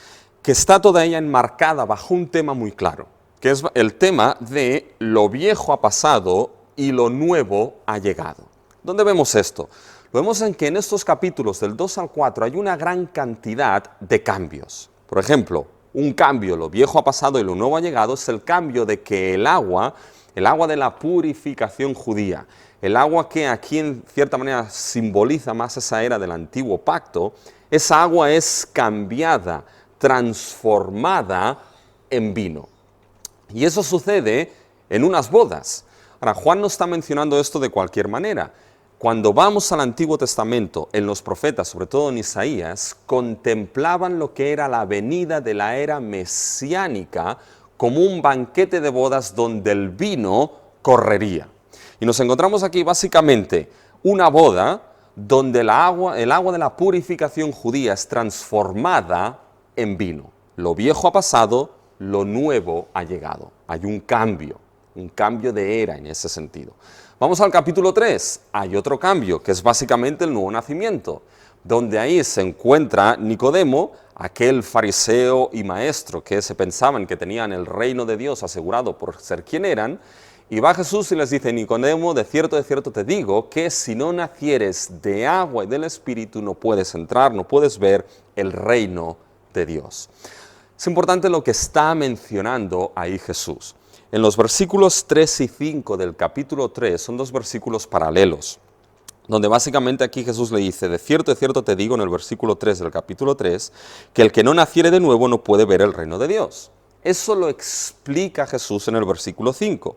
que está toda ella enmarcada bajo un tema muy claro, que es el tema de lo viejo ha pasado y lo nuevo ha llegado. ¿Dónde vemos esto? Lo vemos en que en estos capítulos del 2 al 4 hay una gran cantidad de cambios. Por ejemplo, un cambio, lo viejo ha pasado y lo nuevo ha llegado, es el cambio de que el agua de la purificación judía, el agua que aquí en cierta manera simboliza más esa era del antiguo pacto, esa agua es cambiada, transformada en vino. Y eso sucede en unas bodas. Ahora, Juan no está mencionando esto de cualquier manera. Cuando vamos al Antiguo Testamento, en los profetas, sobre todo en Isaías, contemplaban lo que era la venida de la era mesiánica como un banquete de bodas donde el vino correría. Y nos encontramos aquí básicamente una boda donde el agua de la purificación judía es transformada en vino. Lo viejo ha pasado, lo nuevo ha llegado. Hay un cambio de era en ese sentido. Vamos al capítulo 3, hay otro cambio, que es básicamente el nuevo nacimiento, donde ahí se encuentra Nicodemo, aquel fariseo y maestro que se pensaban que tenían el reino de Dios asegurado por ser quien eran, y va Jesús y les dice: Nicodemo, de cierto te digo, que si no nacieres de agua y del Espíritu no puedes entrar, no puedes ver el reino de Dios. Es importante lo que está mencionando ahí Jesús. En los versículos 3 y 5 del capítulo 3 son dos versículos paralelos, donde básicamente aquí Jesús le dice: de cierto te digo, en el versículo 3 del capítulo 3, que el que no naciere de nuevo no puede ver el reino de Dios. Eso lo explica Jesús en el versículo 5.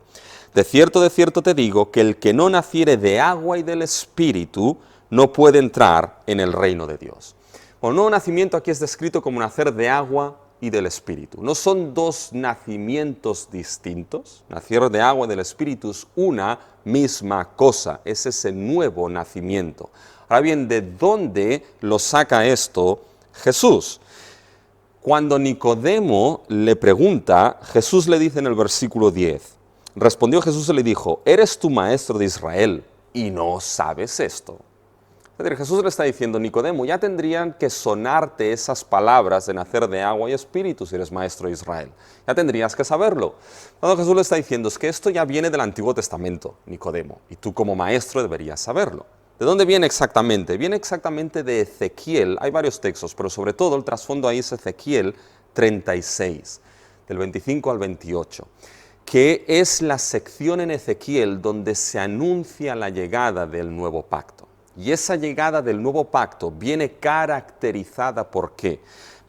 De cierto te digo, que el que no naciere de agua y del Espíritu no puede entrar en el reino de Dios. Bueno, el nuevo nacimiento aquí es descrito como nacer de agua y del Espíritu. No son dos nacimientos distintos. Nacer de agua y del Espíritu es una misma cosa, es ese nuevo nacimiento. Ahora bien, ¿de dónde lo saca esto Jesús? Cuando Nicodemo le pregunta, Jesús le dice en el versículo 10, respondió Jesús y le dijo: ¿eres tú maestro de Israel y no sabes esto? Es decir, Jesús le está diciendo: Nicodemo, ya tendrían que sonarte esas palabras de nacer de agua y espíritu si eres maestro de Israel. Ya tendrías que saberlo. Cuando Jesús le está diciendo es que esto ya viene del Antiguo Testamento, Nicodemo, y tú como maestro deberías saberlo. ¿De dónde viene exactamente? Viene exactamente de Ezequiel. Hay varios textos, pero sobre todo el trasfondo ahí es Ezequiel 36, del 25 al 28, que es la sección en Ezequiel donde se anuncia la llegada del nuevo pacto. Y esa llegada del nuevo pacto viene caracterizada ¿por qué?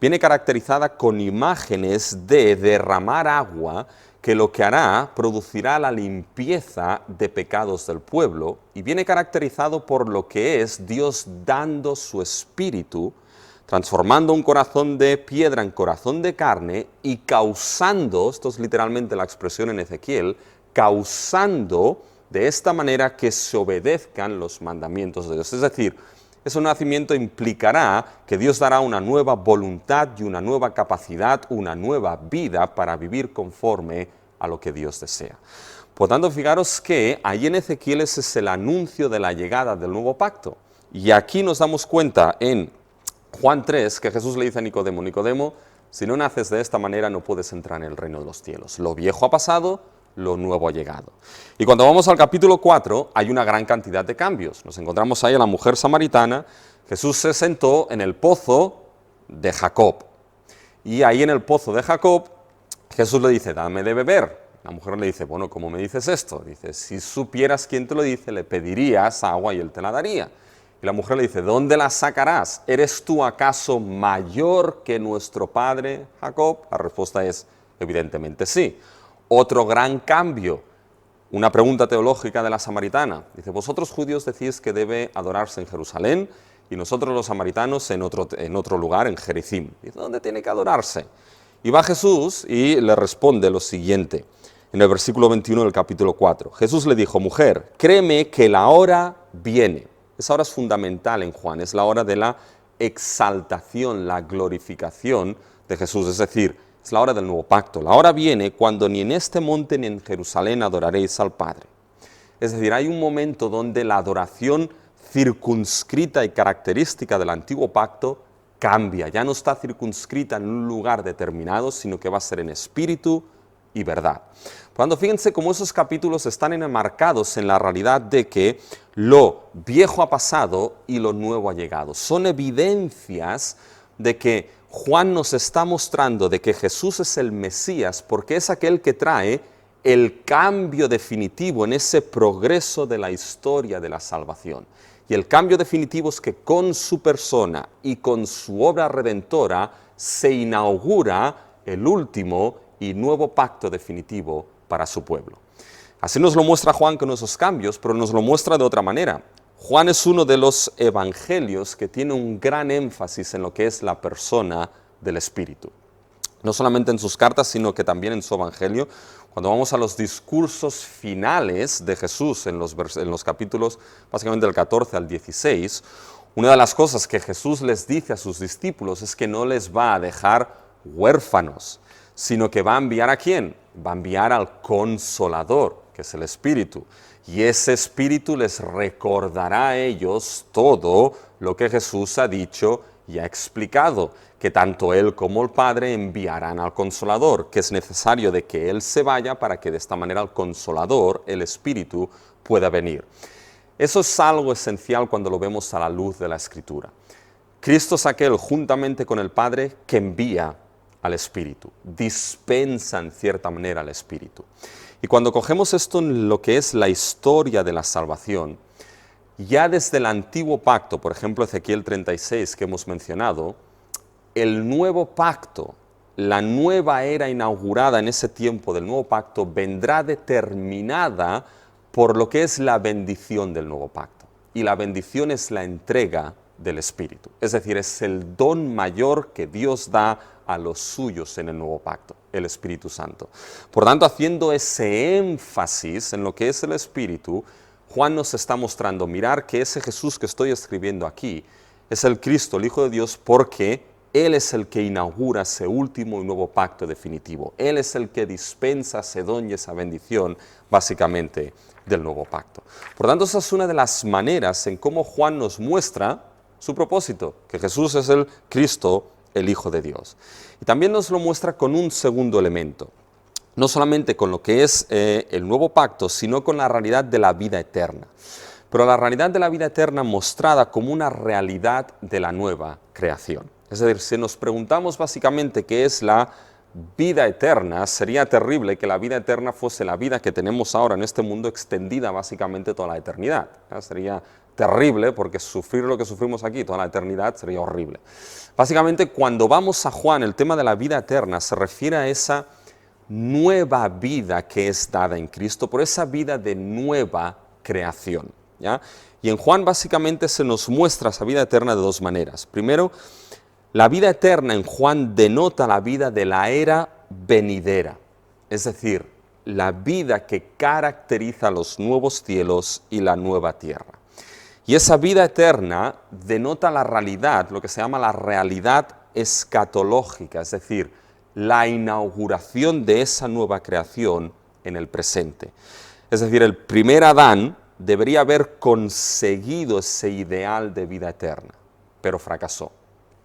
Viene caracterizada con imágenes de derramar agua que lo que hará producirá la limpieza de pecados del pueblo, y viene caracterizado por lo que es Dios dando su espíritu, transformando un corazón de piedra en corazón de carne y causando, esto es literalmente la expresión en Ezequiel, causando de esta manera que se obedezcan los mandamientos de Dios. Es decir, ese nacimiento implicará que Dios dará una nueva voluntad y una nueva capacidad, una nueva vida para vivir conforme a lo que Dios desea. Por tanto, fijaros que ahí en Ezequiel ese es el anuncio de la llegada del nuevo pacto. Y aquí nos damos cuenta en Juan 3 que Jesús le dice a Nicodemo: Nicodemo, si no naces de esta manera no puedes entrar en el reino de los cielos. Lo viejo ha pasado, lo nuevo ha llegado. Y cuando vamos al capítulo 4 hay una gran cantidad de cambios. Nos encontramos ahí a la mujer samaritana. Jesús se sentó en el pozo de Jacob. Y ahí en el pozo de Jacob Jesús le dice: dame de beber. La mujer le dice: bueno, ¿cómo me dices esto? Dice: si supieras quién te lo dice, le pedirías agua y él te la daría. Y la mujer le dice: ¿dónde la sacarás? ¿Eres tú acaso mayor que nuestro padre Jacob? La respuesta es: Evidentemente sí. Otro gran cambio, una pregunta teológica de la samaritana. Dice, vosotros judíos decís que debe adorarse en Jerusalén y nosotros los samaritanos en otro lugar, en Jericim. Dice, ¿dónde tiene que adorarse? Y va Jesús y le responde lo siguiente, en el versículo 21 del capítulo 4. Jesús le dijo, mujer, créeme que la hora viene. Esa hora es fundamental en Juan, es la hora de la exaltación, la glorificación de Jesús, es decir, es la hora del nuevo pacto. La hora viene cuando ni en este monte ni en Jerusalén adoraréis al Padre. Es decir, hay un momento donde la adoración circunscrita y característica del antiguo pacto cambia, ya no está circunscrita en un lugar determinado, sino que va a ser en espíritu y verdad. Por tanto, fíjense cómo esos capítulos están enmarcados en la realidad de que lo viejo ha pasado y lo nuevo ha llegado. Son evidencias de que Juan nos está mostrando de que Jesús es el Mesías porque es aquel que trae el cambio definitivo en ese progreso de la historia de la salvación. Y el cambio definitivo es que con su persona y con su obra redentora se inaugura el último y nuevo pacto definitivo para su pueblo. Así nos lo muestra Juan con esos cambios, pero nos lo muestra de otra manera. Juan es uno de los evangelios que tiene un gran énfasis en lo que es la persona del Espíritu. No solamente en sus cartas, sino que también en su evangelio. Cuando vamos a los discursos finales de Jesús en los capítulos básicamente del 14 al 16, una de las cosas que Jesús les dice a sus discípulos es que no les va a dejar huérfanos, sino que va a enviar ¿a quién? Va a enviar al Consolador, que es el Espíritu. Y ese Espíritu les recordará a ellos todo lo que Jesús ha dicho y ha explicado, que tanto Él como el Padre enviarán al Consolador, que es necesario de que Él se vaya para que de esta manera el Consolador, el Espíritu, pueda venir. Eso es algo esencial cuando lo vemos a la luz de la Escritura. Cristo es aquel, juntamente con el Padre, que envía al Espíritu, dispensa en cierta manera al Espíritu. Y cuando cogemos esto en lo que es la historia de la salvación, ya desde el antiguo pacto, por ejemplo Ezequiel 36 que hemos mencionado, el nuevo pacto, la nueva era inaugurada en ese tiempo del nuevo pacto, vendrá determinada por lo que es la bendición del nuevo pacto. Y la bendición es la entrega del Espíritu. Es decir, es el don mayor que Dios da a los suyos en el nuevo pacto, el Espíritu Santo. Por tanto, haciendo ese énfasis en lo que es el Espíritu, Juan nos está mostrando, mirar que ese Jesús que estoy escribiendo aquí es el Cristo, el Hijo de Dios, porque Él es el que inaugura ese último y nuevo pacto definitivo. Él es el que dispensa ese don y esa bendición, básicamente, del nuevo pacto. Por tanto, esa es una de las maneras en cómo Juan nos muestra su propósito, que Jesús es el Cristo, el Hijo de Dios. Y también nos lo muestra con un segundo elemento, no solamente con lo que es el nuevo pacto, sino con la realidad de la vida eterna. Pero la realidad de la vida eterna mostrada como una realidad de la nueva creación. Es decir, si nos preguntamos básicamente qué es la vida eterna, sería terrible que la vida eterna fuese la vida que tenemos ahora en este mundo extendida básicamente toda la eternidad. Sería terrible porque sufrir lo que sufrimos aquí toda la eternidad sería horrible. Básicamente, cuando vamos a Juan, el tema de la vida eterna se refiere a esa nueva vida que es dada en Cristo, por esa vida de nueva creación, ¿ya? Y en Juan básicamente se nos muestra esa vida eterna de dos maneras. Primero, la vida eterna en Juan denota la vida de la era venidera, es decir, la vida que caracteriza los nuevos cielos y la nueva tierra. Y esa vida eterna denota la realidad, lo que se llama la realidad escatológica, es decir, la inauguración de esa nueva creación en el presente. Es decir, el primer Adán debería haber conseguido ese ideal de vida eterna, pero fracasó.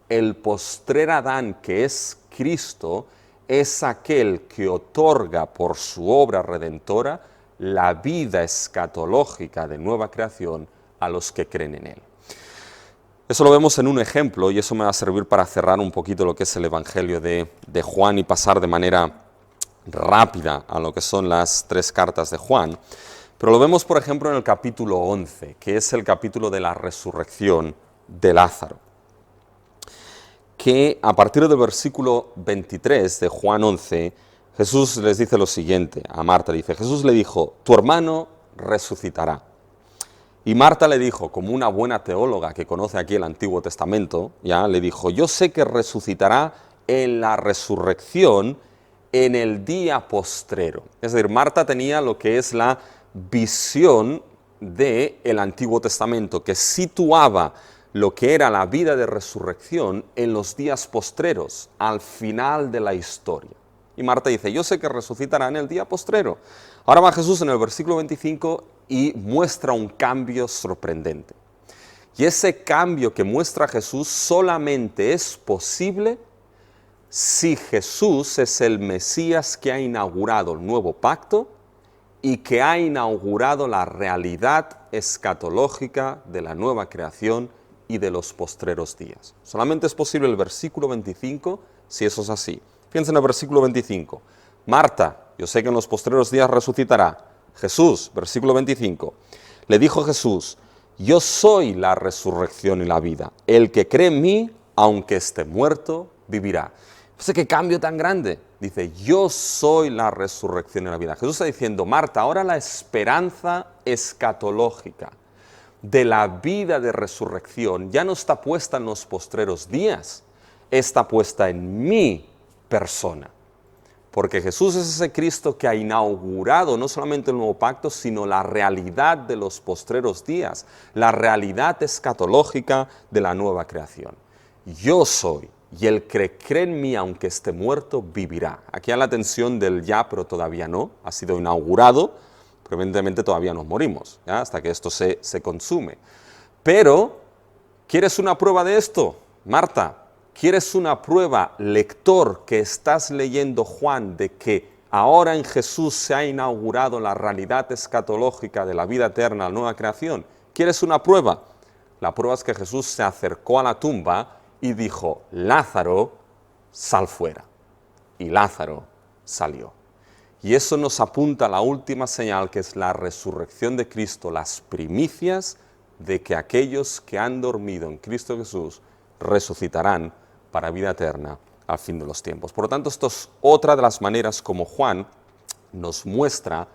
El postrer Adán, que es Cristo, es aquel que otorga por su obra redentora la vida escatológica de nueva creación a los que creen en Él. Eso lo vemos en un ejemplo y eso me va a servir para cerrar un poquito lo que es el Evangelio de Juan y pasar de manera rápida a lo que son las tres cartas de Juan. Pero lo vemos, por ejemplo, en el capítulo 11, que es el capítulo de la resurrección de Lázaro, que a partir del versículo 23 de Juan 11, Jesús les dice lo siguiente, a Marta dice, Jesús le dijo, tu hermano resucitará. Y Marta le dijo, como una buena teóloga que conoce aquí el Antiguo Testamento, ya le dijo, yo sé que resucitará en la resurrección en el día postrero. Es decir, Marta tenía lo que es la visión del Antiguo Testamento, que situaba lo que era la vida de resurrección en los días postreros, al final de la historia. Y Marta dice, yo sé que resucitará en el día postrero. Ahora va Jesús en el versículo 25 y muestra un cambio sorprendente. Y ese cambio que muestra Jesús solamente es posible si Jesús es el Mesías que ha inaugurado el nuevo pacto y que ha inaugurado la realidad escatológica de la nueva creación y de los postreros días. Solamente es posible el versículo 25 si eso es así. Fíjense en el versículo 25. Marta, yo sé que en los postreros días resucitará. Jesús, versículo 25. Le dijo Jesús, yo soy la resurrección y la vida. El que cree en mí, aunque esté muerto, vivirá. Fíjense qué cambio tan grande. Dice, yo soy la resurrección y la vida. Jesús está diciendo, Marta, ahora la esperanza escatológica de la vida de resurrección ya no está puesta en los postreros días, está puesta en mi persona. Porque Jesús es ese Cristo que ha inaugurado no solamente el nuevo pacto, sino la realidad de los postreros días, la realidad escatológica de la nueva creación. Yo soy, y el que cree en mí, aunque esté muerto, vivirá. Aquí hay la tensión del ya, pero todavía no, ha sido inaugurado, pero evidentemente todavía nos morimos, ¿ya? Hasta que esto se consume. Pero, ¿quieres una prueba de esto, Marta? ¿Quieres una prueba, lector, que estás leyendo Juan, de que ahora en Jesús se ha inaugurado la realidad escatológica de la vida eterna, la nueva creación? ¿Quieres una prueba? La prueba es que Jesús se acercó a la tumba y dijo, Lázaro, sal fuera. Y Lázaro salió. Y eso nos apunta a la última señal, que es la resurrección de Cristo, las primicias de que aquellos que han dormido en Cristo Jesús resucitarán para vida eterna al fin de los tiempos. Por lo tanto, esto es otra de las maneras como Juan nos muestra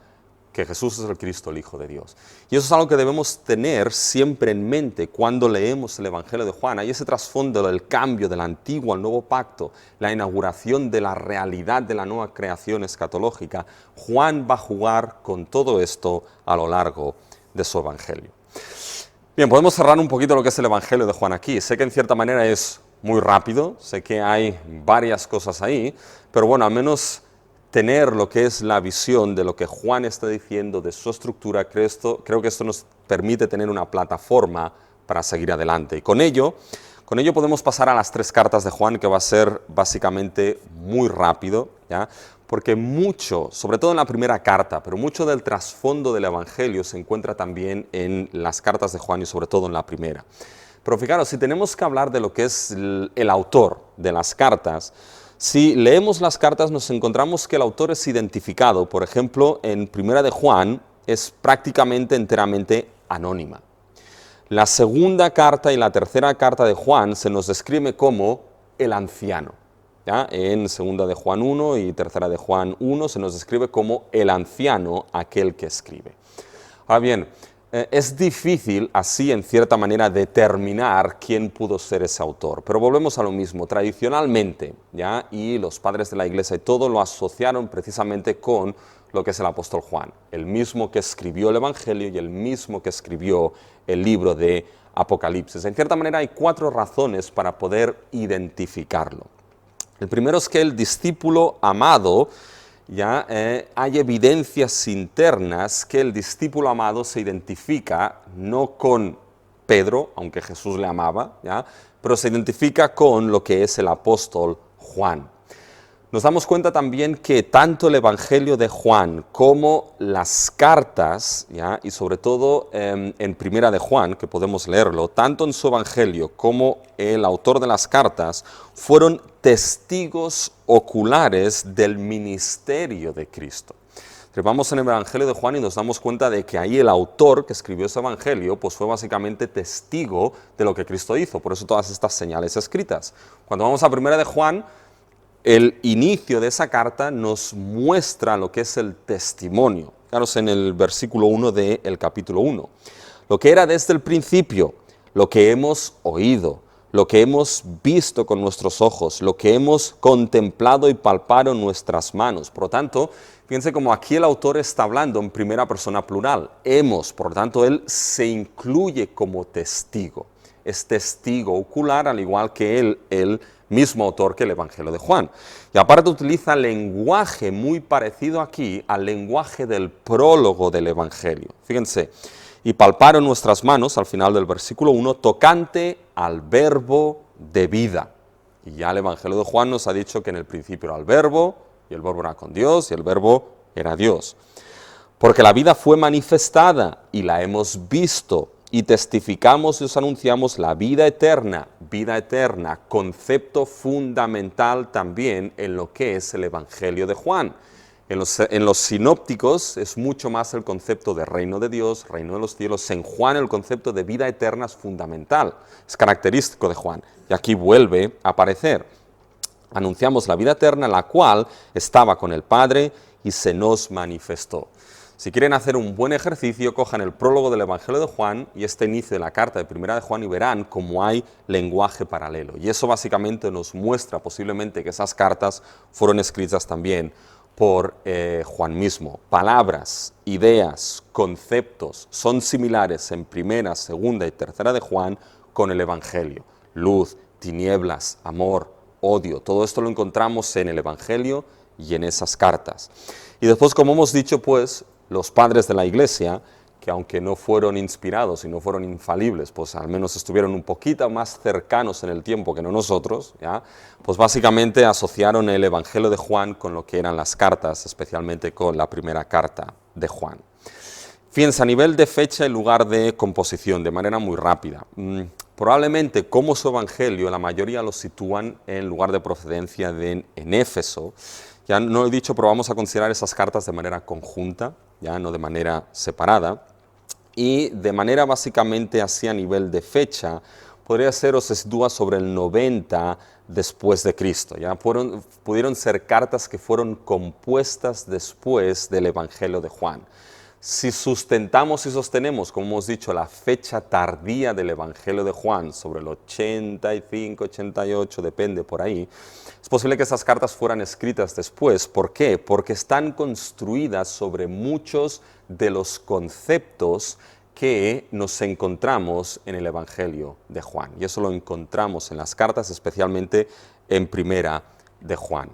que Jesús es el Cristo, el Hijo de Dios. Y eso es algo que debemos tener siempre en mente cuando leemos el Evangelio de Juan. Hay ese trasfondo del cambio del antiguo al nuevo pacto, la inauguración de la realidad de la nueva creación escatológica. Juan va a jugar con todo esto a lo largo de su Evangelio. Bien, podemos cerrar un poquito lo que es el Evangelio de Juan aquí. Sé que en cierta manera es muy rápido, sé que hay varias cosas ahí, pero bueno, al menos tener lo que es la visión de lo que Juan está diciendo, de su estructura, creo que esto nos permite tener una plataforma para seguir adelante. Y con ello podemos pasar a las 3 cartas de Juan, que va a ser básicamente muy rápido, ¿ya? Porque mucho, sobre todo en la primera carta, pero mucho del trasfondo del Evangelio se encuentra también en las cartas de Juan y sobre todo en la primera. Pero fijaros, si tenemos que hablar de lo que es el autor de las cartas, si leemos las cartas nos encontramos que el autor es identificado. Por ejemplo, en Primera de Juan es prácticamente enteramente anónima. La segunda carta y la tercera carta de Juan se nos describe como el anciano, ¿ya? En Segunda de Juan 1 y Tercera de Juan 1 se nos describe como el anciano, aquel que escribe. Ahora bien, es difícil así en cierta manera determinar quién pudo ser ese autor, pero volvemos a lo mismo. Tradicionalmente, ¿ya? Y los padres de la Iglesia y todo lo asociaron precisamente con lo que es el apóstol Juan, el mismo que escribió el Evangelio y el mismo que escribió el libro de Apocalipsis. En cierta manera hay 4 razones para poder identificarlo. El primero es que el discípulo amado, ya hay evidencias internas que el discípulo amado se identifica no con Pedro, aunque Jesús le amaba, ¿ya? Pero se identifica con lo que es el apóstol Juan. Nos damos cuenta también que tanto el Evangelio de Juan como las cartas, ¿ya? Y sobre todo en Primera de Juan, que podemos leerlo, tanto en su Evangelio como el autor de las cartas fueron testigos oculares del ministerio de Cristo. Vamos en el Evangelio de Juan y nos damos cuenta de que ahí el autor que escribió ese Evangelio pues fue básicamente testigo de lo que Cristo hizo, por eso todas estas señales escritas. Cuando vamos a Primera de Juan, el inicio de esa carta nos muestra lo que es el testimonio. Fijaros en el versículo 1 del capítulo 1. Lo que era desde el principio, lo que hemos oído, lo que hemos visto con nuestros ojos, lo que hemos contemplado y palpado en nuestras manos. Por lo tanto, fíjense como aquí el autor está hablando en primera persona plural. Hemos, por lo tanto, él se incluye como testigo. Es testigo ocular, al igual que el mismo autor que el Evangelio de Juan. Y aparte utiliza lenguaje muy parecido aquí al lenguaje del prólogo del Evangelio. Fíjense, y palparon nuestras manos, al final del versículo 1, tocante al verbo de vida. Y ya el Evangelio de Juan nos ha dicho que en el principio era el verbo, y el verbo era con Dios, y el verbo era Dios. Porque la vida fue manifestada, y la hemos visto, y testificamos y os anunciamos la vida eterna, concepto fundamental también en lo que es el Evangelio de Juan. En los sinópticos es mucho más el concepto de reino de Dios, reino de los cielos. En Juan el concepto de vida eterna es fundamental, es característico de Juan. Y aquí vuelve a aparecer. Anunciamos la vida eterna, la cual estaba con el Padre y se nos manifestó. Si quieren hacer un buen ejercicio, cojan el prólogo del Evangelio de Juan y este inicio de la carta de Primera de Juan y verán cómo hay lenguaje paralelo. Y eso básicamente nos muestra posiblemente que esas cartas fueron escritas también por Juan mismo. Palabras, ideas, conceptos son similares en Primera, Segunda y Tercera de Juan con el Evangelio. Luz, tinieblas, amor, odio, todo esto lo encontramos en el Evangelio y en esas cartas. Y después, como hemos dicho, pues, los padres de la Iglesia, que aunque no fueron inspirados y no fueron infalibles, pues al menos estuvieron un poquito más cercanos en el tiempo que no nosotros, ¿ya? Pues básicamente asociaron el Evangelio de Juan con lo que eran las cartas, especialmente con la primera carta de Juan. Fíjense, a nivel de fecha y lugar de composición, de manera muy rápida. Probablemente, como su Evangelio, la mayoría lo sitúan en lugar de procedencia en Éfeso. Ya no lo he dicho, pero vamos a considerar esas cartas de manera conjunta, ya no de manera separada. Y de manera básicamente así a nivel de fecha, podría ser o se sitúa sobre el 90 después de Cristo. Ya pudieron ser cartas que fueron compuestas después del Evangelio de Juan. Si sustentamos y sostenemos, como hemos dicho, la fecha tardía del Evangelio de Juan, sobre el 85, 88, depende por ahí, es posible que esas cartas fueran escritas después. ¿Por qué? Porque están construidas sobre muchos de los conceptos que nos encontramos en el Evangelio de Juan. Y eso lo encontramos en las cartas, especialmente en Primera de Juan.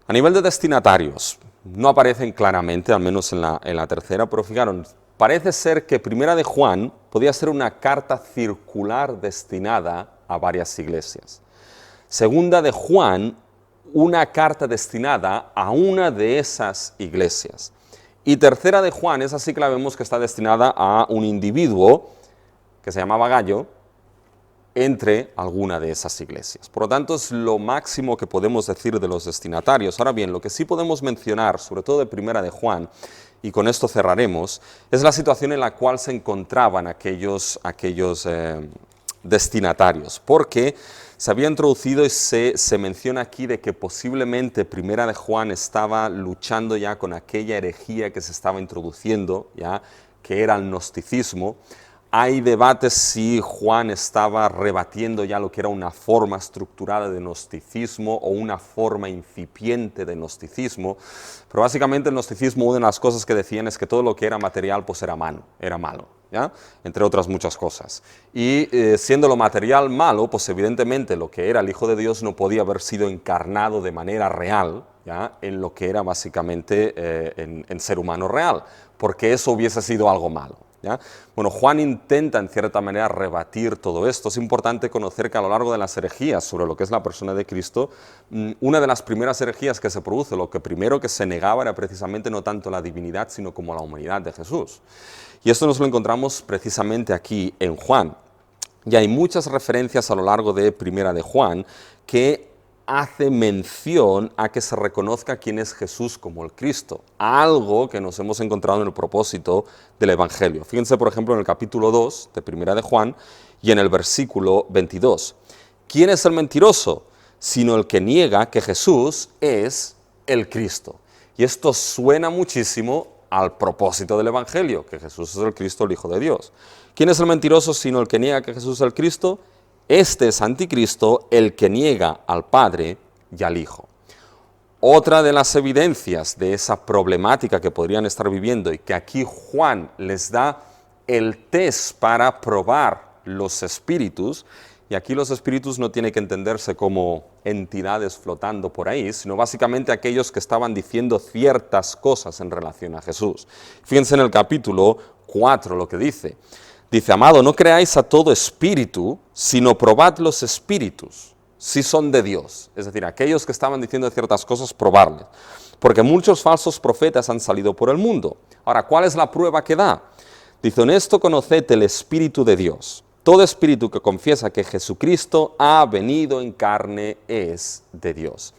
A nivel de destinatarios, no aparecen claramente, al menos en la tercera, pero fijaros, parece ser que Primera de Juan podía ser una carta circular destinada a varias iglesias. Segunda de Juan, una carta destinada a una de esas iglesias. Y Tercera de Juan, esa sí que la vemos que está destinada a un individuo que se llamaba Gallo, entre alguna de esas iglesias. Por lo tanto, es lo máximo que podemos decir de los destinatarios. Ahora bien, lo que sí podemos mencionar, sobre todo de Primera de Juan, y con esto cerraremos, es la situación en la cual se encontraban aquellos destinatarios, porque se había introducido y se menciona aquí de que posiblemente Primera de Juan estaba luchando ya con aquella herejía que se estaba introduciendo, ya, que era el gnosticismo. Hay debates si Juan estaba rebatiendo ya lo que era una forma estructurada de gnosticismo o una forma incipiente de gnosticismo, pero básicamente el gnosticismo, una de las cosas que decían es que todo lo que era material pues era malo, ¿ya? Entre otras muchas cosas. Y siendo lo material malo, pues evidentemente lo que era el Hijo de Dios no podía haber sido encarnado de manera real, ¿ya? En lo que era básicamente en ser humano real, porque eso hubiese sido algo malo. ¿Ya? Bueno, Juan intenta en cierta manera rebatir todo esto. Es importante conocer que a lo largo de las herejías sobre lo que es la persona de Cristo, una de las primeras herejías que se produce, lo que primero que se negaba era precisamente no tanto la divinidad, sino como la humanidad de Jesús. Y esto nos lo encontramos precisamente aquí en Juan. Y hay muchas referencias a lo largo de Primera de Juan que hace mención a que se reconozca quién es Jesús como el Cristo, algo que nos hemos encontrado en el propósito del Evangelio. Fíjense, por ejemplo, en el capítulo 2 de Primera de Juan y en el versículo 22. ¿Quién es el mentiroso? sino el que niega que Jesús es el Cristo. Y esto suena muchísimo al propósito del Evangelio, que Jesús es el Cristo, el Hijo de Dios. ¿Quién es el mentiroso sino el que niega que Jesús es el Cristo? Este es anticristo, el que niega al Padre y al Hijo. Otra de las evidencias de esa problemática que podrían estar viviendo y que aquí Juan les da el test para probar los espíritus, y aquí los espíritus no tienen que entenderse como entidades flotando por ahí, sino básicamente aquellos que estaban diciendo ciertas cosas en relación a Jesús. Fíjense en el capítulo 4 lo que dice. Dice, amado, no creáis a todo espíritu, sino probad los espíritus, si son de Dios. Es decir, aquellos que estaban diciendo ciertas cosas, probarles. Porque muchos falsos profetas han salido por el mundo. Ahora, ¿cuál es la prueba que da? Dice, en esto conoced el Espíritu de Dios. Todo espíritu que confiesa que Jesucristo ha venido en carne es de Dios.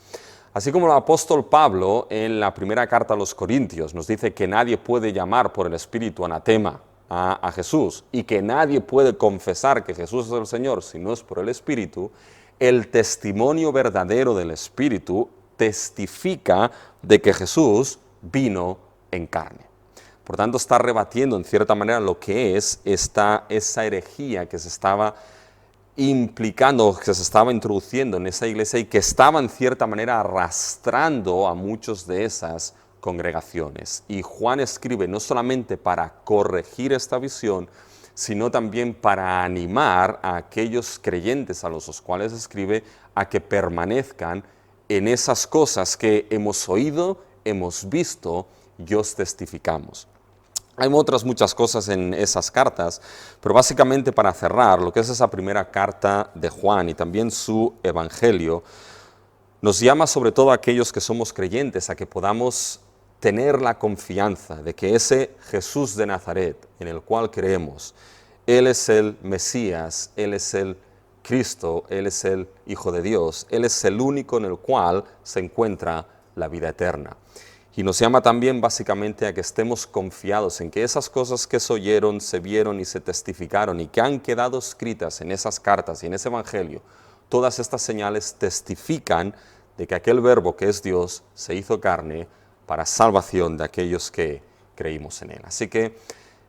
Así como el apóstol Pablo en la primera carta a los Corintios nos dice que nadie puede llamar por el Espíritu anatema a Jesús y que nadie puede confesar que Jesús es el Señor si no es por el Espíritu, el testimonio verdadero del Espíritu testifica de que Jesús vino en carne. Por tanto, está rebatiendo en cierta manera lo que es esa herejía que se estaba implicando, que se estaba introduciendo en esa iglesia y que estaba en cierta manera arrastrando a muchos de esas congregaciones. Y Juan escribe no solamente para corregir esta visión, sino también para animar a aquellos creyentes a los cuales escribe a que permanezcan en esas cosas que hemos oído, hemos visto y os testificamos. Hay otras muchas cosas en esas cartas, pero básicamente para cerrar, lo que es esa primera carta de Juan y también su evangelio, nos llama sobre todo a aquellos que somos creyentes a que podamos tener la confianza de que ese Jesús de Nazaret en el cual creemos, Él es el Mesías, Él es el Cristo, Él es el Hijo de Dios, Él es el único en el cual se encuentra la vida eterna. Y nos llama también básicamente a que estemos confiados en que esas cosas que se oyeron, se vieron y se testificaron y que han quedado escritas en esas cartas y en ese evangelio, todas estas señales testifican de que aquel verbo que es Dios se hizo carne para salvación de aquellos que creímos en Él. Así que eso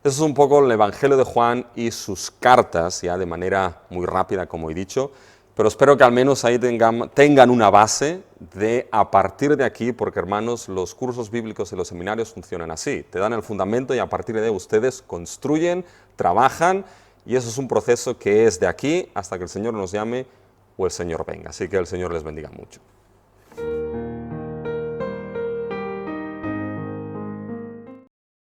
es un poco el evangelio de Juan y sus cartas, ya de manera muy rápida como he dicho, pero espero que al menos ahí tengan una base de a partir de aquí, porque hermanos, los cursos bíblicos y los seminarios funcionan así. Te dan el fundamento y a partir de ahí ustedes construyen, trabajan y eso es un proceso que es de aquí hasta que el Señor nos llame o el Señor venga. Así que el Señor les bendiga mucho.